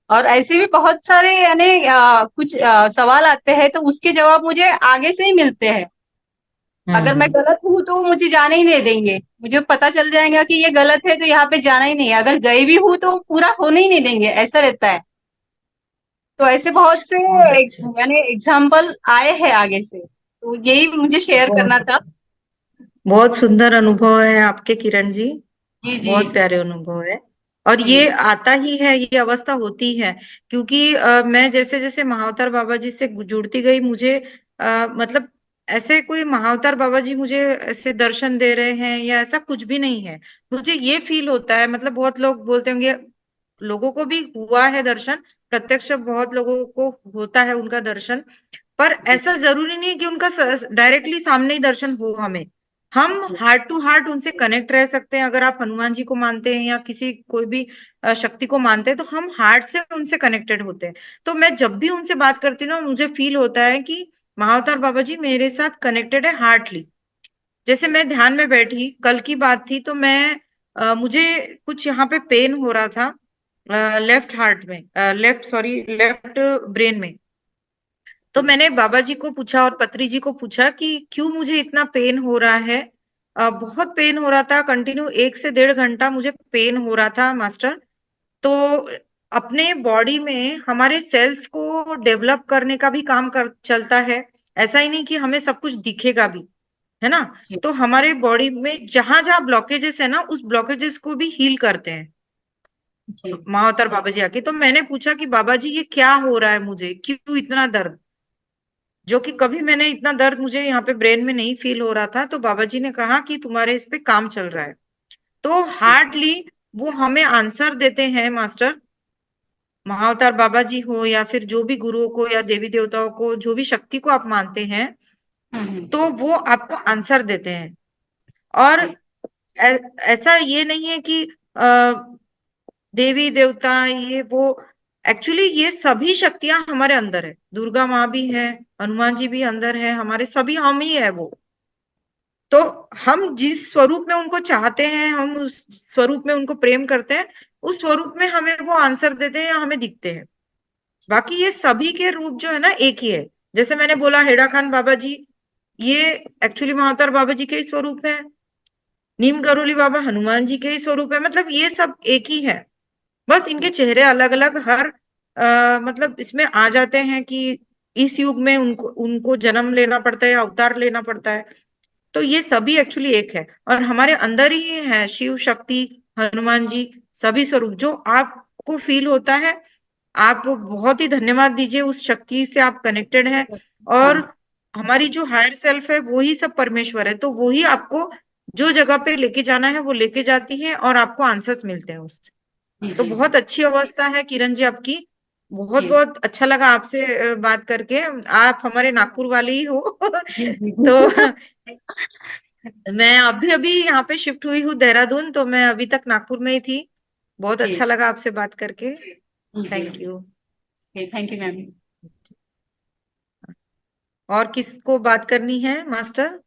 और ऐसे भी बहुत सारे, यानी कुछ सवाल आते हैं तो उसके जवाब मुझे आगे से ही मिलते हैं। अगर मैं हम्म। गलत हूँ तो वो मुझे जाने ही नहीं देंगे, मुझे पता चल जाएगा कि ये गलत है तो यहाँ पे जाना ही नहीं है। अगर गए भी हूँ तो पूरा होने ही नहीं देंगे, ऐसा रहता है। तो ऐसे बहुत से बहुत अच्छा। यानी एग्जाम्पल आए हैं आगे से, तो यही मुझे शेयर करना बहुत था। बहुत सुंदर अनुभव है आपके किरण जी, जी जी बहुत प्यारे अनुभव है। और जी ये आता ही है, ये अवस्था होती है, क्योंकि मैं जैसे जैसे महाअवतार बाबा जी से जुड़ती गई, मुझे मतलब ऐसे कोई महाअवतार बाबा जी मुझे ऐसे दर्शन दे रहे हैं या ऐसा कुछ भी नहीं है। मुझे ये फील होता है, मतलब बहुत लोग बोलते होंगे, लोगों को भी हुआ है दर्शन, प्रत्यक्ष बहुत लोगों को होता है उनका दर्शन, पर जी ऐसा जरूरी नहीं है कि उनका डायरेक्टली सामने ही दर्शन हो हमें। हम जी हार्ट टू हार्ट उनसे कनेक्ट रह सकते हैं। अगर आप हनुमान जी को मानते हैं या किसी कोई भी शक्ति को मानते हैं, तो हम हार्ट से उनसे कनेक्टेड होते हैं। तो मैं जब भी उनसे बात करती हूँ ना, मुझे फील होता है कि महाअवतार बाबा जी मेरे साथ कनेक्टेड है हार्टली। जैसे मैं ध्यान में बैठी, कल की बात थी, तो मैं मुझे कुछ यहाँ पे पेन हो रहा था, लेफ्ट हार्ट में, लेफ्ट सॉरी लेफ्ट ब्रेन में। तो मैंने बाबा जी को पूछा और पत्री जी को पूछा कि क्यों मुझे इतना पेन हो रहा है। बहुत पेन हो रहा था, कंटिन्यू 1 से 1.5 घंटा मुझे पेन हो रहा था मास्टर। तो अपने बॉडी में हमारे सेल्स को डेवलप करने का भी काम कर चलता है। ऐसा ही नहीं कि हमें सब कुछ दिखेगा भी, है ना। जी तो हमारे बॉडी में जहां जहां ब्लॉकेजेस है ना, उस ब्लॉकेजेस को भी हील करते हैं जी महाअवतार बाबा जी आके। तो मैंने पूछा कि बाबा जी ये क्या हो रहा है, मुझे क्यों इतना दर्द, जो कि कभी मैंने इतना दर्द मुझे यहाँ पे ब्रेन में नहीं फील हो रहा था। तो बाबा जी ने कहा कि तुम्हारे इस पे काम चल रहा है। तो हार्डली वो हमें आंसर देते हैं मास्टर, महाअवतार बाबा जी हो या फिर जो भी गुरुओं को या देवी देवताओं को, जो भी शक्ति को आप मानते हैं, हम्म, तो वो आपको आंसर देते हैं। और जी ऐसा ये नहीं है कि देवी देवता ये वो, एक्चुअली ये सभी शक्तियां हमारे अंदर है। दुर्गा माँ भी है, हनुमान जी भी अंदर है, हमारे सभी हम ही है वो। तो हम जिस स्वरूप में उनको चाहते हैं, हम उस स्वरूप में उनको प्रेम करते हैं, उस स्वरूप में हमें वो आंसर देते हैं या हमें दिखते हैं। बाकी ये सभी के रूप जो है ना एक ही है। जैसे मैंने बोला हेड़ा खान बाबा जी, ये एक्चुअली महाअवतार बाबा जी के ही स्वरूप है। नीम करोली बाबा हनुमान जी के ही स्वरूप है। मतलब ये सब एक ही है, बस इनके चेहरे अलग अलग हर मतलब इसमें आ जाते हैं कि इस युग में उनको उनको जन्म लेना पड़ता है, अवतार लेना पड़ता है। तो ये सभी एक्चुअली एक है और हमारे अंदर ही है शिव शक्ति, हनुमान जी, सभी स्वरूप जो आपको फील होता है। आप बहुत ही धन्यवाद दीजिए, उस शक्ति से आप कनेक्टेड हैं और हमारी जो हायर सेल्फ है वो ही सब परमेश्वर है। तो वो ही आपको जो जगह पे लेके जाना है वो लेके जाती है और आपको आंसर्स मिलते हैं उससे। तो जी बहुत अच्छी अवस्था है किरण जी आपकी। बहुत जी बहुत अच्छा लगा आपसे बात करके। आप हमारे नागपुर वाले ही हो जी जी तो मैं अभी अभी यहाँ पे शिफ्ट हुई हूँ देहरादून, तो मैं अभी तक नागपुर में ही थी। बहुत जी अच्छा लगा आपसे बात करके। जी thank you. Thank you ma'am. और किसको बात करनी है मास्टर?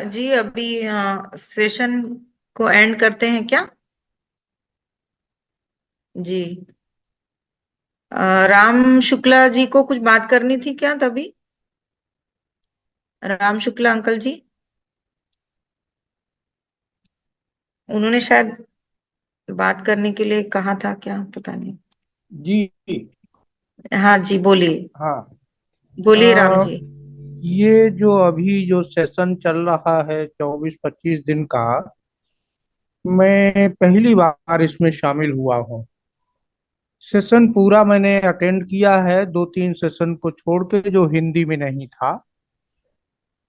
जी अभी सेशन को एंड करते हैं क्या? जी राम शुक्ला जी को कुछ बात करनी थी क्या तभी? राम शुक्ला अंकल जी, उन्होंने शायद बात करने के लिए कहा था, क्या पता नहीं। जी हाँ जी बोलिए। हाँ। बोलिए राम अ, जी। ये जो अभी जो सेशन चल रहा है 24-25 दिन का, मैं पहली बार इसमें शामिल हुआ हूँ। सेशन पूरा मैंने अटेंड किया है, 2-3 सेशन को छोड़ के जो हिंदी में नहीं था।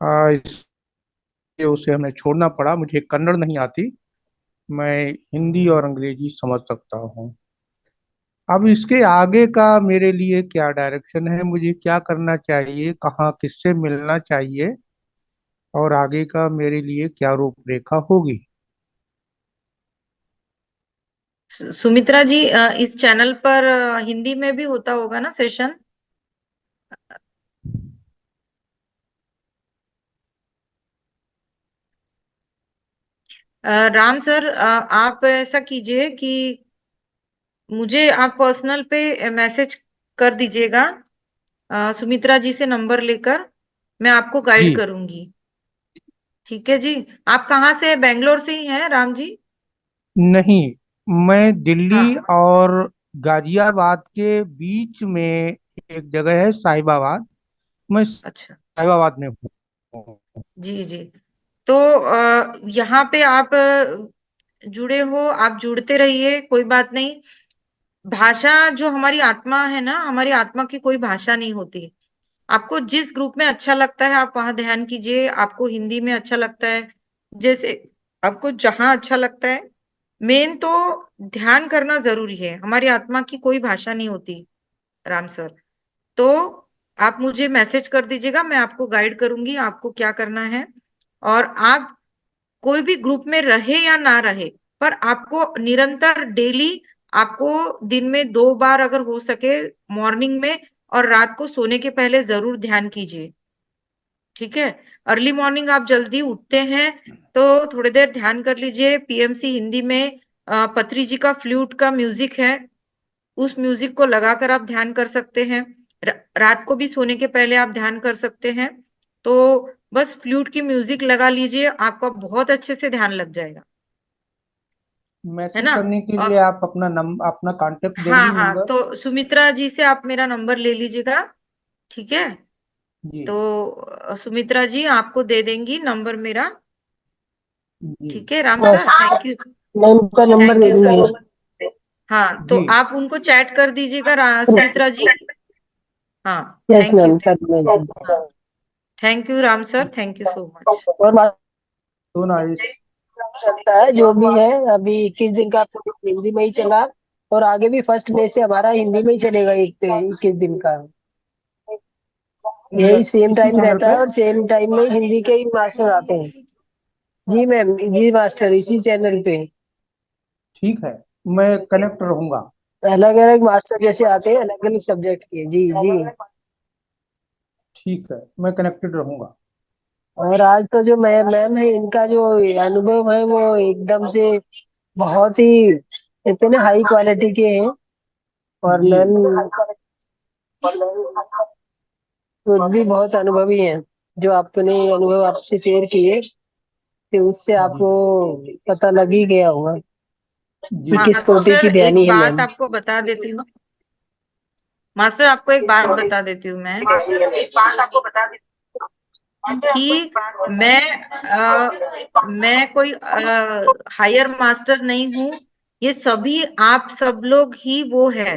इसलिए उसे हमें छोड़ना पड़ा। मुझे कन्नड़ नहीं आती, मैं हिंदी और अंग्रेजी समझ सकता हूँ। अब इसके आगे का मेरे लिए क्या डायरेक्शन है, मुझे क्या करना चाहिए, कहाँ किससे मिलना चाहिए और आगे का मेरे लिए क्या रूपरेखा होगी? सुमित्रा जी, इस चैनल पर हिंदी में भी होता होगा ना सेशन? राम सर, आप ऐसा कीजिए कि मुझे आप पर्सनल पे मैसेज कर दीजिएगा, सुमित्रा जी से नंबर लेकर मैं आपको गाइड जी करूंगी। ठीक है जी। आप कहाँ से, बेंगलोर से ही हैं राम जी? नहीं, मैं दिल्ली हाँ। और गाजियाबाद के बीच में एक जगह है साहिबाबाद। मैं अच्छा। साहिबाबाद में हूँ। जी जी। तो यहाँ पे आप जुड़े हो, आप जुड़ते रहिए, कोई बात नहीं। भाषा जो हमारी आत्मा है ना, हमारी आत्मा की कोई भाषा नहीं होती। आपको जिस ग्रुप में अच्छा लगता है आप वहां ध्यान कीजिए। आपको हिंदी में अच्छा लगता है, जैसे आपको जहां अच्छा लगता है। मेन तो ध्यान करना जरूरी है। हमारी आत्मा की कोई भाषा नहीं होती राम सर। तो आप मुझे मैसेज कर दीजिएगा, मैं आपको गाइड करूंगी आपको क्या करना है। और आप कोई भी ग्रुप में रहे या ना रहे, पर आपको निरंतर डेली, आपको दिन में 2 बार अगर हो सके, मॉर्निंग में और रात को सोने के पहले जरूर ध्यान कीजिए। ठीक है। अर्ली मॉर्निंग आप जल्दी उठते हैं तो थोड़ी देर ध्यान कर लीजिए। पीएमसी हिंदी में पत्री जी का फ्लूट का म्यूजिक है, उस म्यूजिक को लगाकर आप ध्यान कर सकते हैं। रात को भी सोने के पहले आप ध्यान कर सकते हैं। तो बस फ्लूट की म्यूजिक लगा लीजिए, आपका बहुत अच्छे से ध्यान लग जाएगा। है मैसेज ना? करने के और लिए आप अपना कांटेक्ट हाँ देंगी हाँ, नंबर? तो सुमित्रा जी से आप मेरा नंबर ले लीजिएगा। ठीक है। जी तो सुमित्रा जी आपको दे देंगी नंबर मेरा। जी ठीक है राम हाँ, सर, थैंक यू। मैं उनका number thank they you sir. दूंगी। हाँ, तो जी। आप उनको चैट कर दीजिएगा सुमित्रा जी। हाँ। यस थैंक यू, मैम, कर थैंक। दूंगी। हाँ। Thank you Ram sir, thank you so much. और तो नाइस। चलता है जो भी है। अभी 21 दिन का आपको हिंदी में ही चला, और आगे भी फर्स्ट डे से हमारा हिंदी में ही चलेगा 21 दिन का। यही सेम इसी टाइम चैनल रहता है पे। और सेम टाइम में हिंदी के ही मास्टर आते हैं। जी मैम, जी मास्टर, इसी चैनल पे ठीक है, मैं कनेक्ट रहूंगा। अलग अलग मास्टर जैसे आते हैं अलग अलग सब्जेक्ट के। जी जी। ठीक है, मैं कनेक्टेड रहूंगा। और आज तो जो मैम है, इनका जो अनुभव है वो एकदम से बहुत ही इतने हाई क्वालिटी के हैं। और जी मैम खुद भी बहुत अनुभवी हैं। जो आपने अनुभव आपसे शेयर किए, तो उससे जी आपको पता लग ही गया होगा कि जी। किस कोटि मास्टर की एक ध्यानी है बात मैम। आपको बता देती हूँ। मास्टर आपको एक बात बता देती हूँ मैं कि मैं कोई हायर मास्टर नहीं हूँ। ये सभी आप सब लोग ही वो है।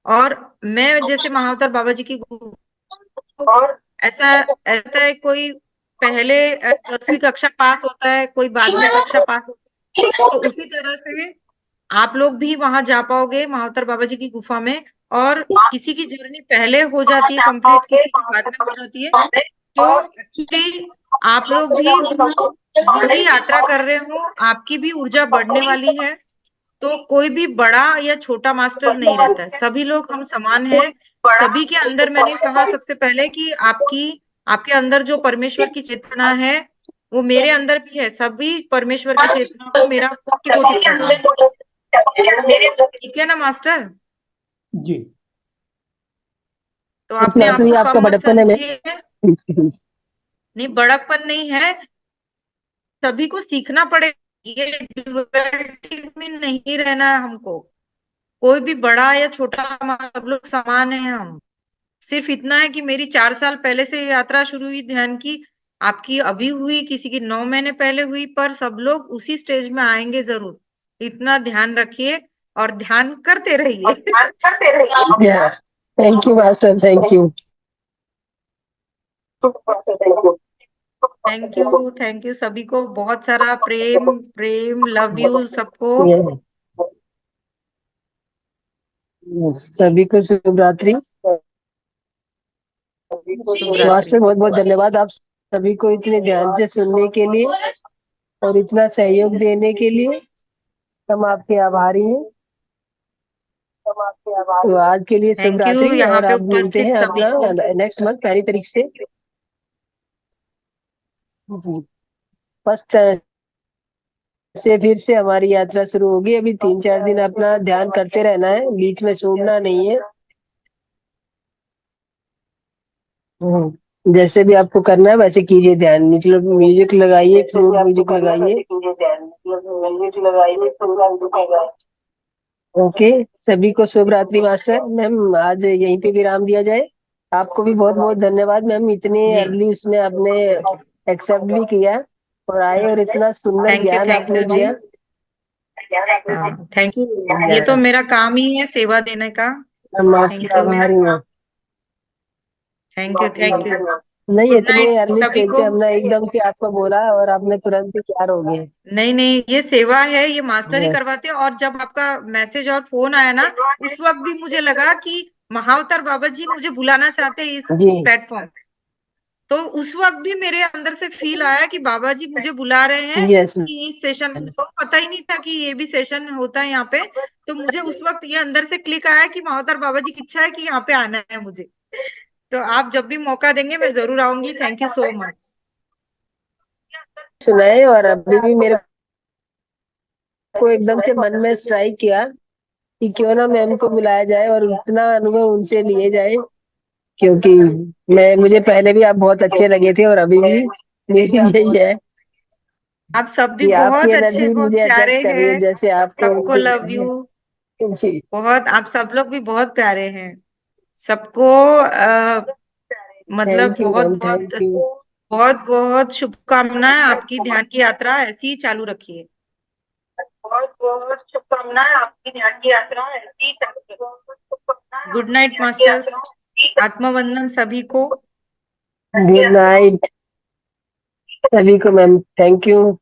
और मैं जैसे महाअवतार बाबा जी की ऐसा ऐसा है, कोई पहले 10वीं कक्षा पास होता है, कोई 12वीं कक्षा पास होता है, तो उसी तरह से आप लोग भी वहां जा पाओगे महाअवतार बाबा जी की गुफा में। और किसी की जर्नी पहले हो जाती है कंप्लीट, किसी की बाद में हो जाती है। तो एक्चुअली आप लोग भी वही यात्रा कर रहे हो, आपकी भी ऊर्जा बढ़ने वाली है। तो कोई भी बड़ा या छोटा मास्टर नहीं रहता है, सभी लोग हम समान हैं। सभी के अंदर, मैंने कहा सबसे पहले कि आपके अंदर जो परमेश्वर की चेतना है वो मेरे अंदर भी है। सभी परमेश्वर की चेतना को मेरा कोटि कोटि प्रणाम। ठीक है ना मास्टर? जी। तो इस अपने आप मास्टर, ये को आपका कम मत बड़प्पन है समझिए। मैम। नहीं, बड़कपन नहीं है, सभी को सीखना पड़ेगा। ये ड्युअलिटी में नहीं रहना है हमको। कोई भी बड़ा या छोटा, सब लोग समान है। हम सिर्फ इतना है कि मेरी 4 साल पहले से यात्रा शुरू हुई ध्यान की, आपकी अभी हुई, किसी की 9 महीने पहले हुई, पर सब लोग उसी स्टेज में आएंगे जरूर। इतना ध्यान रखिए और ध्यान करते रहिए। Thank you master, thank you. Thank you सभी को, बहुत सारा प्रेम प्रेम, लव यू सबको। सभी को शुभ रात्रि। शुभ रात्रि। मास्टर बहुत बहुत धन्यवाद आप सभी को इतने ध्यान से सुनने के लिए और इतना सहयोग देने के लिए। हम आपके आभारी हैं। तो आज के लिए शुभ थैंक यू रात्रि, यहाँ और पे आप मिलते उपस्थित हैं सभी अपना को। नेक्स्ट मंथ 1 तारीख से। जी, फर्स्ट से फिर से हमारी यात्रा शुरू होगी। अभी 3-4 दिन अपना ध्यान करते रहना है, बीच में छोड़ना नहीं है। जैसे भी आपको करना है वैसे कीजिए ध्यान। मतलब म्यूजिक लगाइए, फ्लूट म्यूजिक लगाइए। ओके, सभी को शुभ रात्रि मास्टर। मैम आज यहीं पे विराम दिया जाए। आपको भी बहुत बहुत धन्यवाद मैम, इतने जी, अर्ली उसमें आपने एक्सेप्ट भी किया और आए और इतना सुंदर ज्ञान थैंक आपने यू जी। दिया। Thank you. ये तो मेरा काम ही है, सेवा देने का। हम आपके थैंक यू। आभारी हैं। Thank you. Thank you. नहीं, गुड इतने नाइट अर्ली सभी स्टेज पे को। हमने एकदम से आपको बोला और आपने तुरंत ही तैयार हो गए। नहीं नहीं, ये सेवा है, ये मास्टर ही यस करवाते हैं। और जब आपका मैसेज और फोन आया ना, उस वक्त भी मुझे लगा कि महाअवतार बाबा जी मुझे बुलाना चाहते हैं इस जी। प्लेटफॉर्म पे। तो उस वक्त भी मेरे अंदर से फील आया कि बाबा जी मुझे बुला रहे हैं यस कि इस सेशन, मुझे पता ही नहीं था कि ये भी सेशन होता है यहाँ पे। तो मुझे उस वक्त ये अंदर से क्लिक आया कि महाअवतार बाबा जी की इच्छा है कि यहाँ पे आना है मुझे। तो आप जब भी मौका देंगे मैं जरूर आऊंगी। Thank you so much. सुनाए, और अभी भी मेरे को एकदम से मन में स्ट्राइक किया कि क्यों ना मैम को बुलाया जाए और उतना अनुभव उनसे लिए जाए। क्योंकि मुझे पहले भी आप बहुत अच्छे लगे थे और अभी भी मेरी यही है आप सब भी कि आपकी बहुत अच्छे, एनर्जी बहुत मुझे प्यारे अट्रैक्ट कर रही है, हैं। जैसे आपको सबको उनसे लव मिली यू। है। जी। बहुत, आप सब लोग भी बहुत प्यारे हैं। सबको मतलब थैंक यू बहुत मैम, बहुत थैंक यू। बहुत बहुत शुभकामनाएं। आपकी ध्यान की यात्रा ऐसी ही चालू रखिए। बहुत बहुत शुभकामनाएं, आपकी ध्यान की यात्रा ऐसी ही चालू रखिए। Good night masters. आत्मवंदन सभी को। गुड नाइट सभी को मैम, थैंक यू।